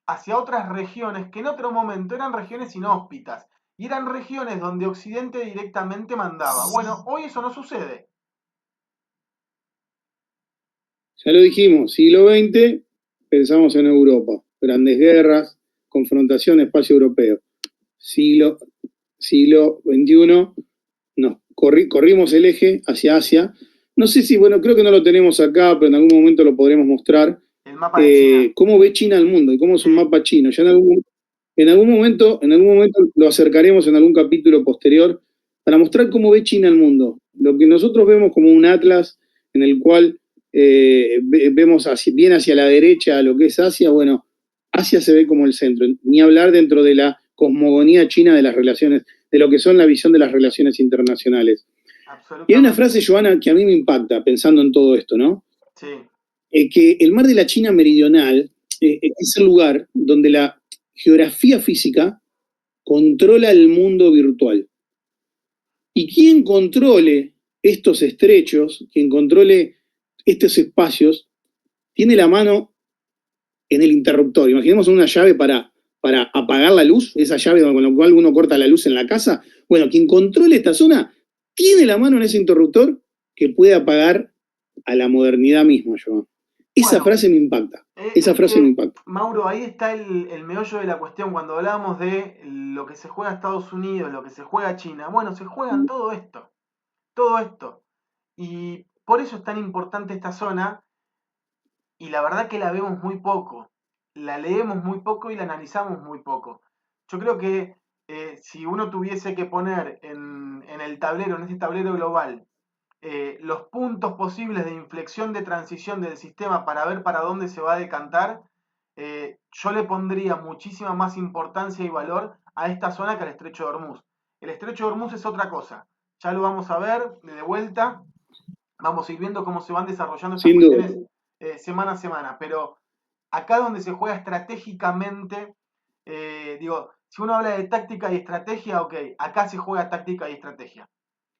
hacia otras regiones que en otro momento eran regiones inhóspitas y eran regiones donde Occidente directamente mandaba? Bueno, hoy eso no sucede. Ya lo dijimos, siglo XX, pensamos en Europa, grandes guerras, confrontación, espacio europeo. Siglo XXI, corrimos el eje hacia Asia. No sé si, bueno, creo que no lo tenemos acá, pero en algún momento lo podremos mostrar. El mapa de China. Cómo ve China el mundo y cómo es un Sí. mapa chino. Ya en algún momento lo acercaremos en algún capítulo posterior para mostrar cómo ve China el mundo. Lo que nosotros vemos como un atlas en el cual vemos bien hacia la derecha lo que es Asia, bueno, Asia se ve como el centro, ni hablar dentro de la cosmogonía china de las relaciones, de lo que son la visión de las relaciones internacionales. Y hay una frase, Joana, que a mí me impacta pensando en todo esto, ¿no? Sí. Que el mar de la China Meridional es el lugar donde la geografía física controla el mundo virtual. Y quien controle estos estrechos, quien controle estos espacios, tiene la mano en el interruptor. Imaginemos una llave para apagar la luz, esa llave con la cual uno corta la luz en la casa. Bueno, quien controle esta zona tiene la mano en ese interruptor que puede apagar a la modernidad misma, Joan. Esa frase me impacta. Esa frase me impacta. Mauro, ahí está el meollo de la cuestión. Cuando hablábamos de lo que se juega Estados Unidos, lo que se juega China, bueno, se juegan todo esto. Todo esto. Y por eso es tan importante esta zona. Y la verdad que la vemos muy poco. La leemos muy poco y la analizamos muy poco. Yo creo que si uno tuviese que poner en el tablero, en este tablero global, los puntos posibles de inflexión de transición del sistema para ver para dónde se va a decantar, yo le pondría muchísima más importancia y valor a esta zona que al estrecho de Hormuz. El estrecho de Hormuz es otra cosa. Ya lo vamos a ver de vuelta. Vamos a ir viendo cómo se van desarrollando estas Sin duda. cuestiones semana a semana. Pero acá donde se juega estratégicamente, digo, si uno habla de táctica y estrategia, ok, acá se juega táctica y estrategia.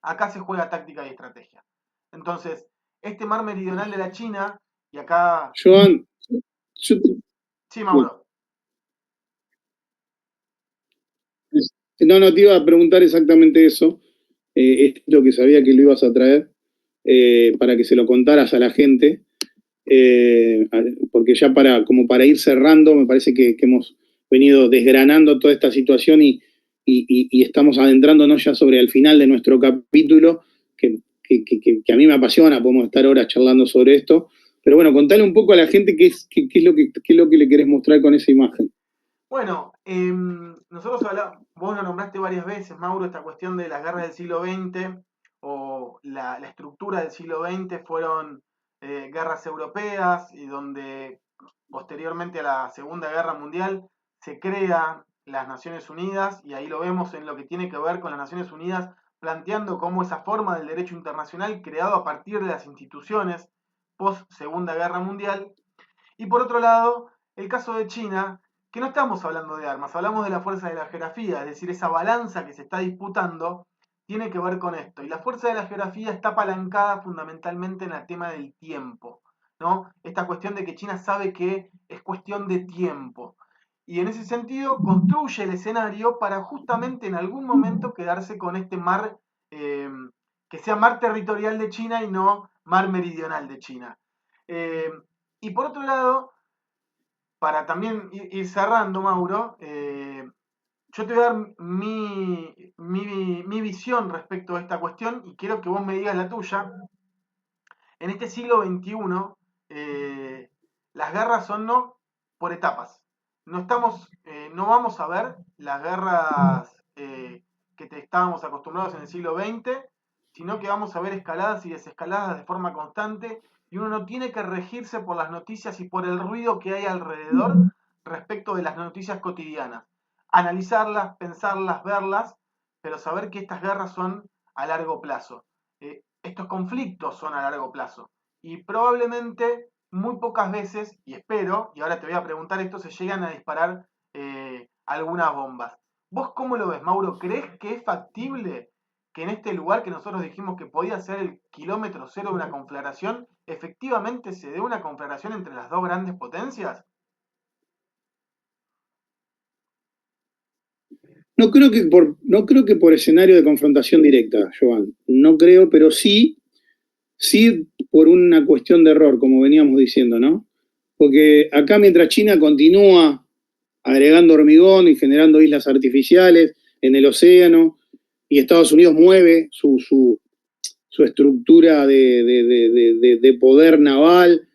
Acá se juega táctica y estrategia. Entonces, este mar meridional de la China, y acá... Joan, yo te, Sí, Mauro. no te iba a preguntar exactamente eso. Es lo que sabía que lo ibas a traer para que se lo contaras a la gente. Porque ya como para ir cerrando, me parece que hemos venido desgranando toda esta situación y estamos adentrándonos ya sobre el final de nuestro capítulo, que a mí me apasiona, podemos estar horas charlando sobre esto. Pero bueno, contale un poco a la gente qué es lo que le querés mostrar con esa imagen. Bueno, nosotros hablamos, vos lo nombraste varias veces, Mauro, esta cuestión de las guerras del siglo XX o la estructura del siglo XX fueron guerras europeas y donde posteriormente a la Segunda Guerra Mundial se crean las Naciones Unidas y ahí lo vemos en lo que tiene que ver con las Naciones Unidas planteando cómo esa forma del derecho internacional creado a partir de las instituciones post Segunda Guerra Mundial. Y por otro lado, el caso de China, que no estamos hablando de armas, hablamos de la fuerza de la geografía, es decir, esa balanza que se está disputando tiene que ver con esto. Y la fuerza de la geografía está apalancada fundamentalmente en el tema del tiempo, ¿no? Esta cuestión de que China sabe que es cuestión de tiempo. Y en ese sentido construye el escenario para justamente en algún momento quedarse con este mar, que sea mar territorial de China y no mar meridional de China. Eh, y por otro lado, para también ir cerrando, Mauro, yo te voy a dar mi visión respecto a esta cuestión y quiero que vos me digas la tuya. En este siglo XXI, las guerras son no por etapas. No vamos a ver las guerras que estábamos acostumbrados en el siglo XX, sino que vamos a ver escaladas y desescaladas de forma constante y uno no tiene que regirse por las noticias y por el ruido que hay alrededor respecto de las noticias cotidianas. Analizarlas, pensarlas, verlas, pero saber que estas guerras son a largo plazo. Estos conflictos son a largo plazo y probablemente muy pocas veces, y espero, y ahora te voy a preguntar esto, se llegan a disparar algunas bombas. ¿Vos cómo lo ves, Mauro? ¿Crees que es factible que en este lugar que nosotros dijimos que podía ser el kilómetro cero de una conflagración, efectivamente se dé una conflagración entre las dos grandes potencias? No creo que por escenario de confrontación directa, Joan. No creo, pero sí por una cuestión de error, como veníamos diciendo, ¿no? Porque acá mientras China continúa agregando hormigón y generando islas artificiales en el océano, y Estados Unidos mueve su estructura de poder naval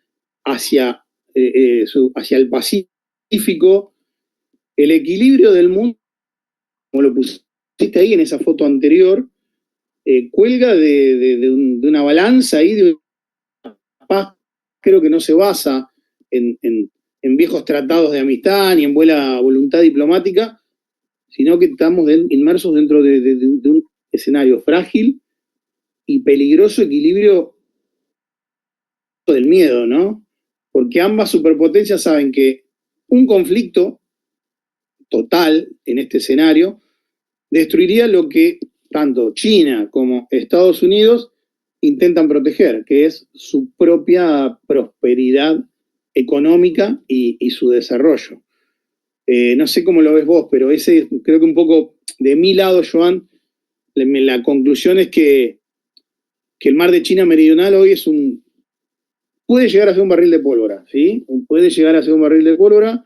hacia, hacia el Pacífico, el equilibrio del mundo, como lo pusiste ahí en esa foto anterior, cuelga de una balanza ahí, de una paz, creo que no se basa en viejos tratados de amistad ni en buena voluntad diplomática, sino que estamos inmersos dentro de un escenario frágil y peligroso equilibrio del miedo, ¿no? Porque ambas superpotencias saben que un conflicto total en este escenario destruiría lo que tanto China como Estados Unidos intentan proteger, que es su propia prosperidad económica y su desarrollo. No sé cómo lo ves vos, pero ese creo que un poco de mi lado, Joan, la conclusión es que el mar de China Meridional hoy puede llegar a ser un barril de pólvora, ¿sí? Puede llegar a ser un barril de pólvora,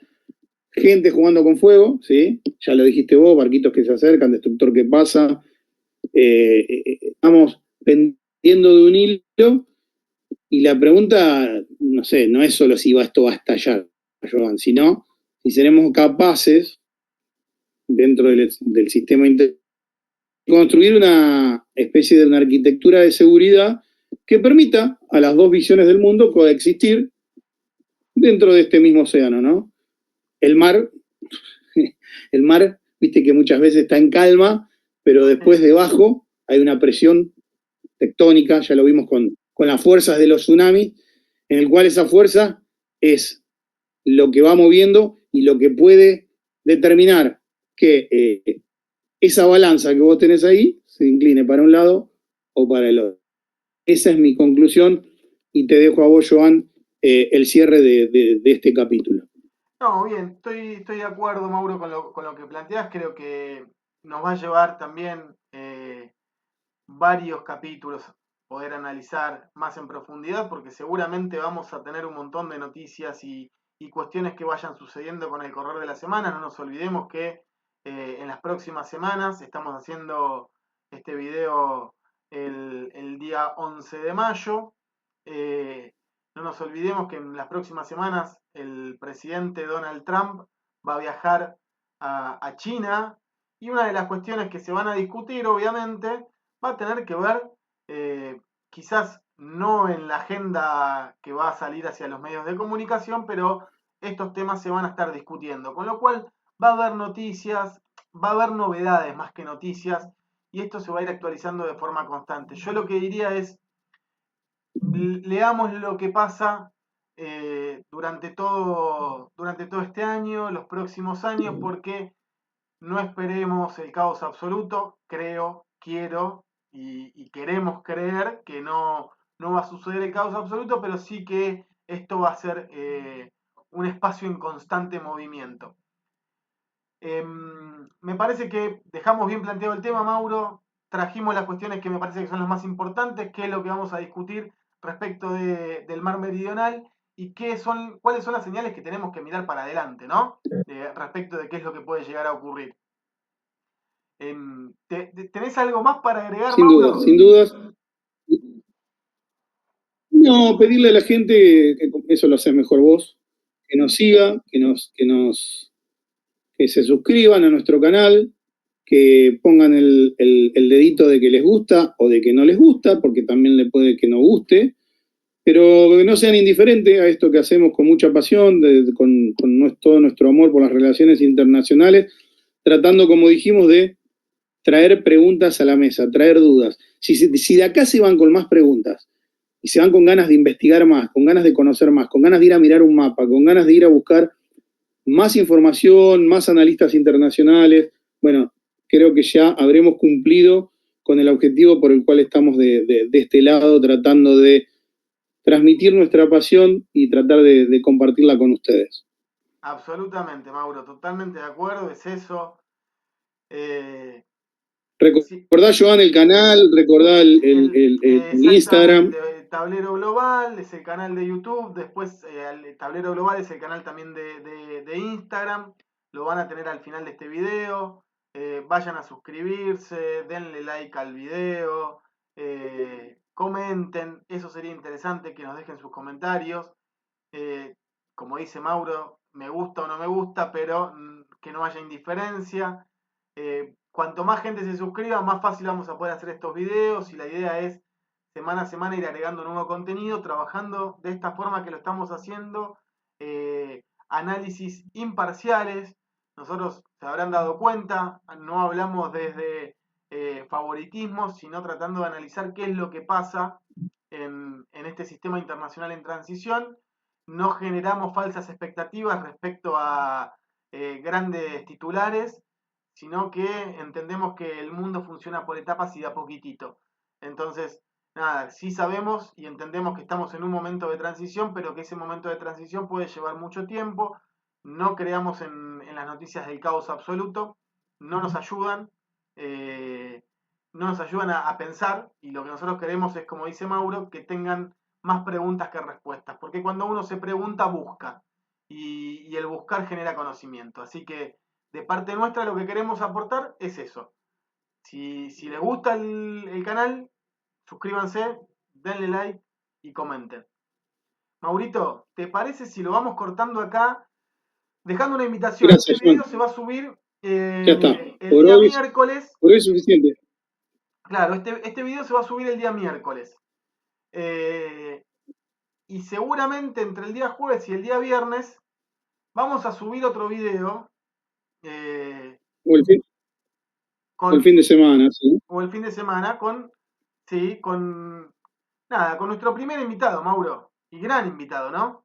gente jugando con fuego, ¿sí? Ya lo dijiste vos, barquitos que se acercan, destructor que pasa, estamos pendiendo de un hilo y la pregunta, no sé, no es solo si esto va a estallar, Joan, sino si seremos capaces, dentro del sistema interno, construir una especie de una arquitectura de seguridad que permita a las dos visiones del mundo coexistir dentro de este mismo océano, ¿no? El mar, el mar, viste que muchas veces está en calma, pero después debajo hay una presión tectónica, ya lo vimos con las fuerzas de los tsunamis, en el cual esa fuerza es lo que va moviendo y lo que puede determinar que esa balanza que vos tenés ahí se incline para un lado o para el otro. Esa es mi conclusión y te dejo a vos, Joan, el cierre de este capítulo. No, bien, estoy de acuerdo, Mauro, con lo que planteas. Creo que nos va a llevar también varios capítulos poder analizar más en profundidad, porque seguramente vamos a tener un montón de noticias y cuestiones que vayan sucediendo con el correr de la semana. No nos olvidemos que en las próximas semanas estamos haciendo este video el día 11 de mayo. No nos olvidemos que en las próximas semanas el presidente Donald Trump va a viajar a China y una de las cuestiones que se van a discutir, obviamente, va a tener que ver, quizás no en la agenda que va a salir hacia los medios de comunicación, pero estos temas se van a estar discutiendo, con lo cual va a haber noticias, va a haber novedades más que noticias, y esto se va a ir actualizando de forma constante. Yo lo que diría es, leamos lo que pasa durante todo este año, los próximos años, porque no esperemos el caos absoluto. Creo, quiero y queremos creer que no va a suceder el caos absoluto, pero sí que esto va a ser un espacio en constante movimiento. Me parece que dejamos bien planteado el tema, Mauro. Trajimos las cuestiones que me parece que son las más importantes, qué es lo que vamos a discutir respecto del mar meridional y cuáles son las señales que tenemos que mirar para adelante, ¿no? Respecto de qué es lo que puede llegar a ocurrir. ¿Tenés algo más para agregar, Sin Mauro? dudas, sin dudas. No, pedirle a la gente, que eso lo haces mejor vos, que nos siga, que se suscriban a nuestro canal, que pongan el dedito de que les gusta o de que no les gusta, porque también le puede que no guste, pero que no sean indiferentes a esto que hacemos con mucha pasión, con todo nuestro amor por las relaciones internacionales, tratando, como dijimos, de traer preguntas a la mesa, traer dudas. Si de acá se van con más preguntas y se van con ganas de investigar más, con ganas de conocer más, con ganas de ir a mirar un mapa, con ganas de ir a buscar más información, más analistas internacionales, bueno, creo que ya habremos cumplido con el objetivo por el cual estamos de este lado, tratando de transmitir nuestra pasión y tratar de compartirla con ustedes. Absolutamente, Mauro, totalmente de acuerdo, es eso. Sí, Recordá, Joan, el canal, recordá el Instagram. exactamente, Tablero Global es el canal de YouTube, después el Tablero Global es el canal también de Instagram, lo van a tener al final de este video. Vayan a suscribirse, denle like al video, comenten, eso sería interesante que nos dejen sus comentarios. Como dice Mauro, me gusta o no me gusta, pero que no haya indiferencia. Cuanto más gente se suscriba, más fácil vamos a poder hacer estos videos y la idea es semana a semana ir agregando nuevo contenido, trabajando de esta forma que lo estamos haciendo, análisis imparciales. Nosotros se habrán dado cuenta, no hablamos desde favoritismos, sino tratando de analizar qué es lo que pasa en este sistema internacional en transición. No generamos falsas expectativas respecto a grandes titulares, sino que entendemos que el mundo funciona por etapas y de a poquitito. Entonces, nada, sí sabemos y entendemos que estamos en un momento de transición, pero que ese momento de transición puede llevar mucho tiempo. No creamos en las noticias del caos absoluto, no nos ayudan, eh, no nos ayudan a pensar y lo que nosotros queremos es, como dice Mauro, que tengan más preguntas que respuestas, porque cuando uno se pregunta, busca y el buscar genera conocimiento. Así que de parte nuestra lo que queremos aportar es eso. Si les gusta el canal, suscríbanse, denle like y comenten. Maurito, ¿te parece si lo vamos cortando acá? Dejando una invitación. Este Gracias, Juan. video se va a subir Ya está. el día miércoles. Por hoy es suficiente. Claro, este video se va a subir el día miércoles. Y seguramente entre el día jueves y el día viernes vamos a subir otro video O el con, fin de semana, ¿sí? o el fin de semana sí, nada, con nuestro primer invitado, Mauro. Y gran invitado, ¿no?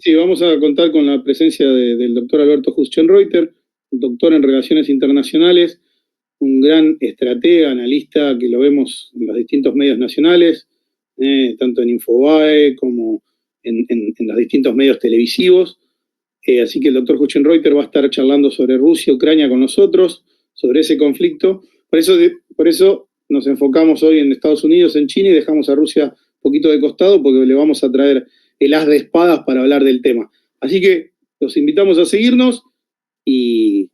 Sí, vamos a contar con la presencia del doctor Alberto Huschenreuter, doctor en Relaciones Internacionales, un gran estratega, analista que lo vemos en los distintos medios nacionales, tanto en Infobae como en los distintos medios televisivos. Así que el doctor Huschenreuter va a estar charlando sobre Rusia, Ucrania con nosotros, sobre ese conflicto. Por eso nos enfocamos hoy en Estados Unidos, en China, y dejamos a Rusia un poquito de costado porque le vamos a traer el as de espadas para hablar del tema. Así que los invitamos a seguirnos y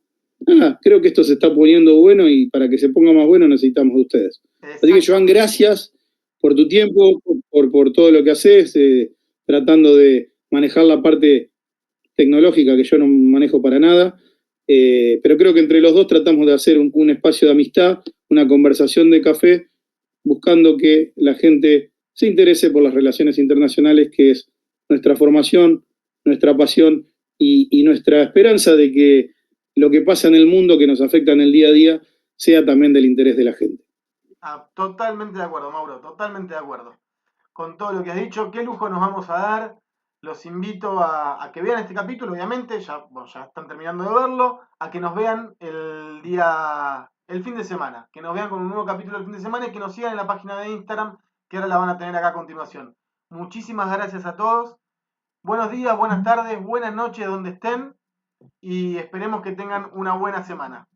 nada, creo que esto se está poniendo bueno y para que se ponga más bueno necesitamos de ustedes. Así que, Joan, gracias por tu tiempo, por todo lo que haces, tratando de manejar la parte tecnológica que yo no manejo para nada, pero creo que entre los dos tratamos de hacer un espacio de amistad, una conversación de café, buscando que la gente se interese por las relaciones internacionales, que es nuestra formación, nuestra pasión y nuestra esperanza de que lo que pasa en el mundo, que nos afecta en el día a día, sea también del interés de la gente. Totalmente de acuerdo, Mauro, totalmente de acuerdo. Con todo lo que has dicho, qué lujo nos vamos a dar. Los invito a que vean este capítulo, obviamente, ya están terminando de verlo, a que nos vean el fin de semana, que nos vean con un nuevo capítulo el fin de semana y que nos sigan en la página de Instagram, que ahora la van a tener acá a continuación. Muchísimas gracias a todos. Buenos días, buenas tardes, buenas noches donde estén y esperemos que tengan una buena semana.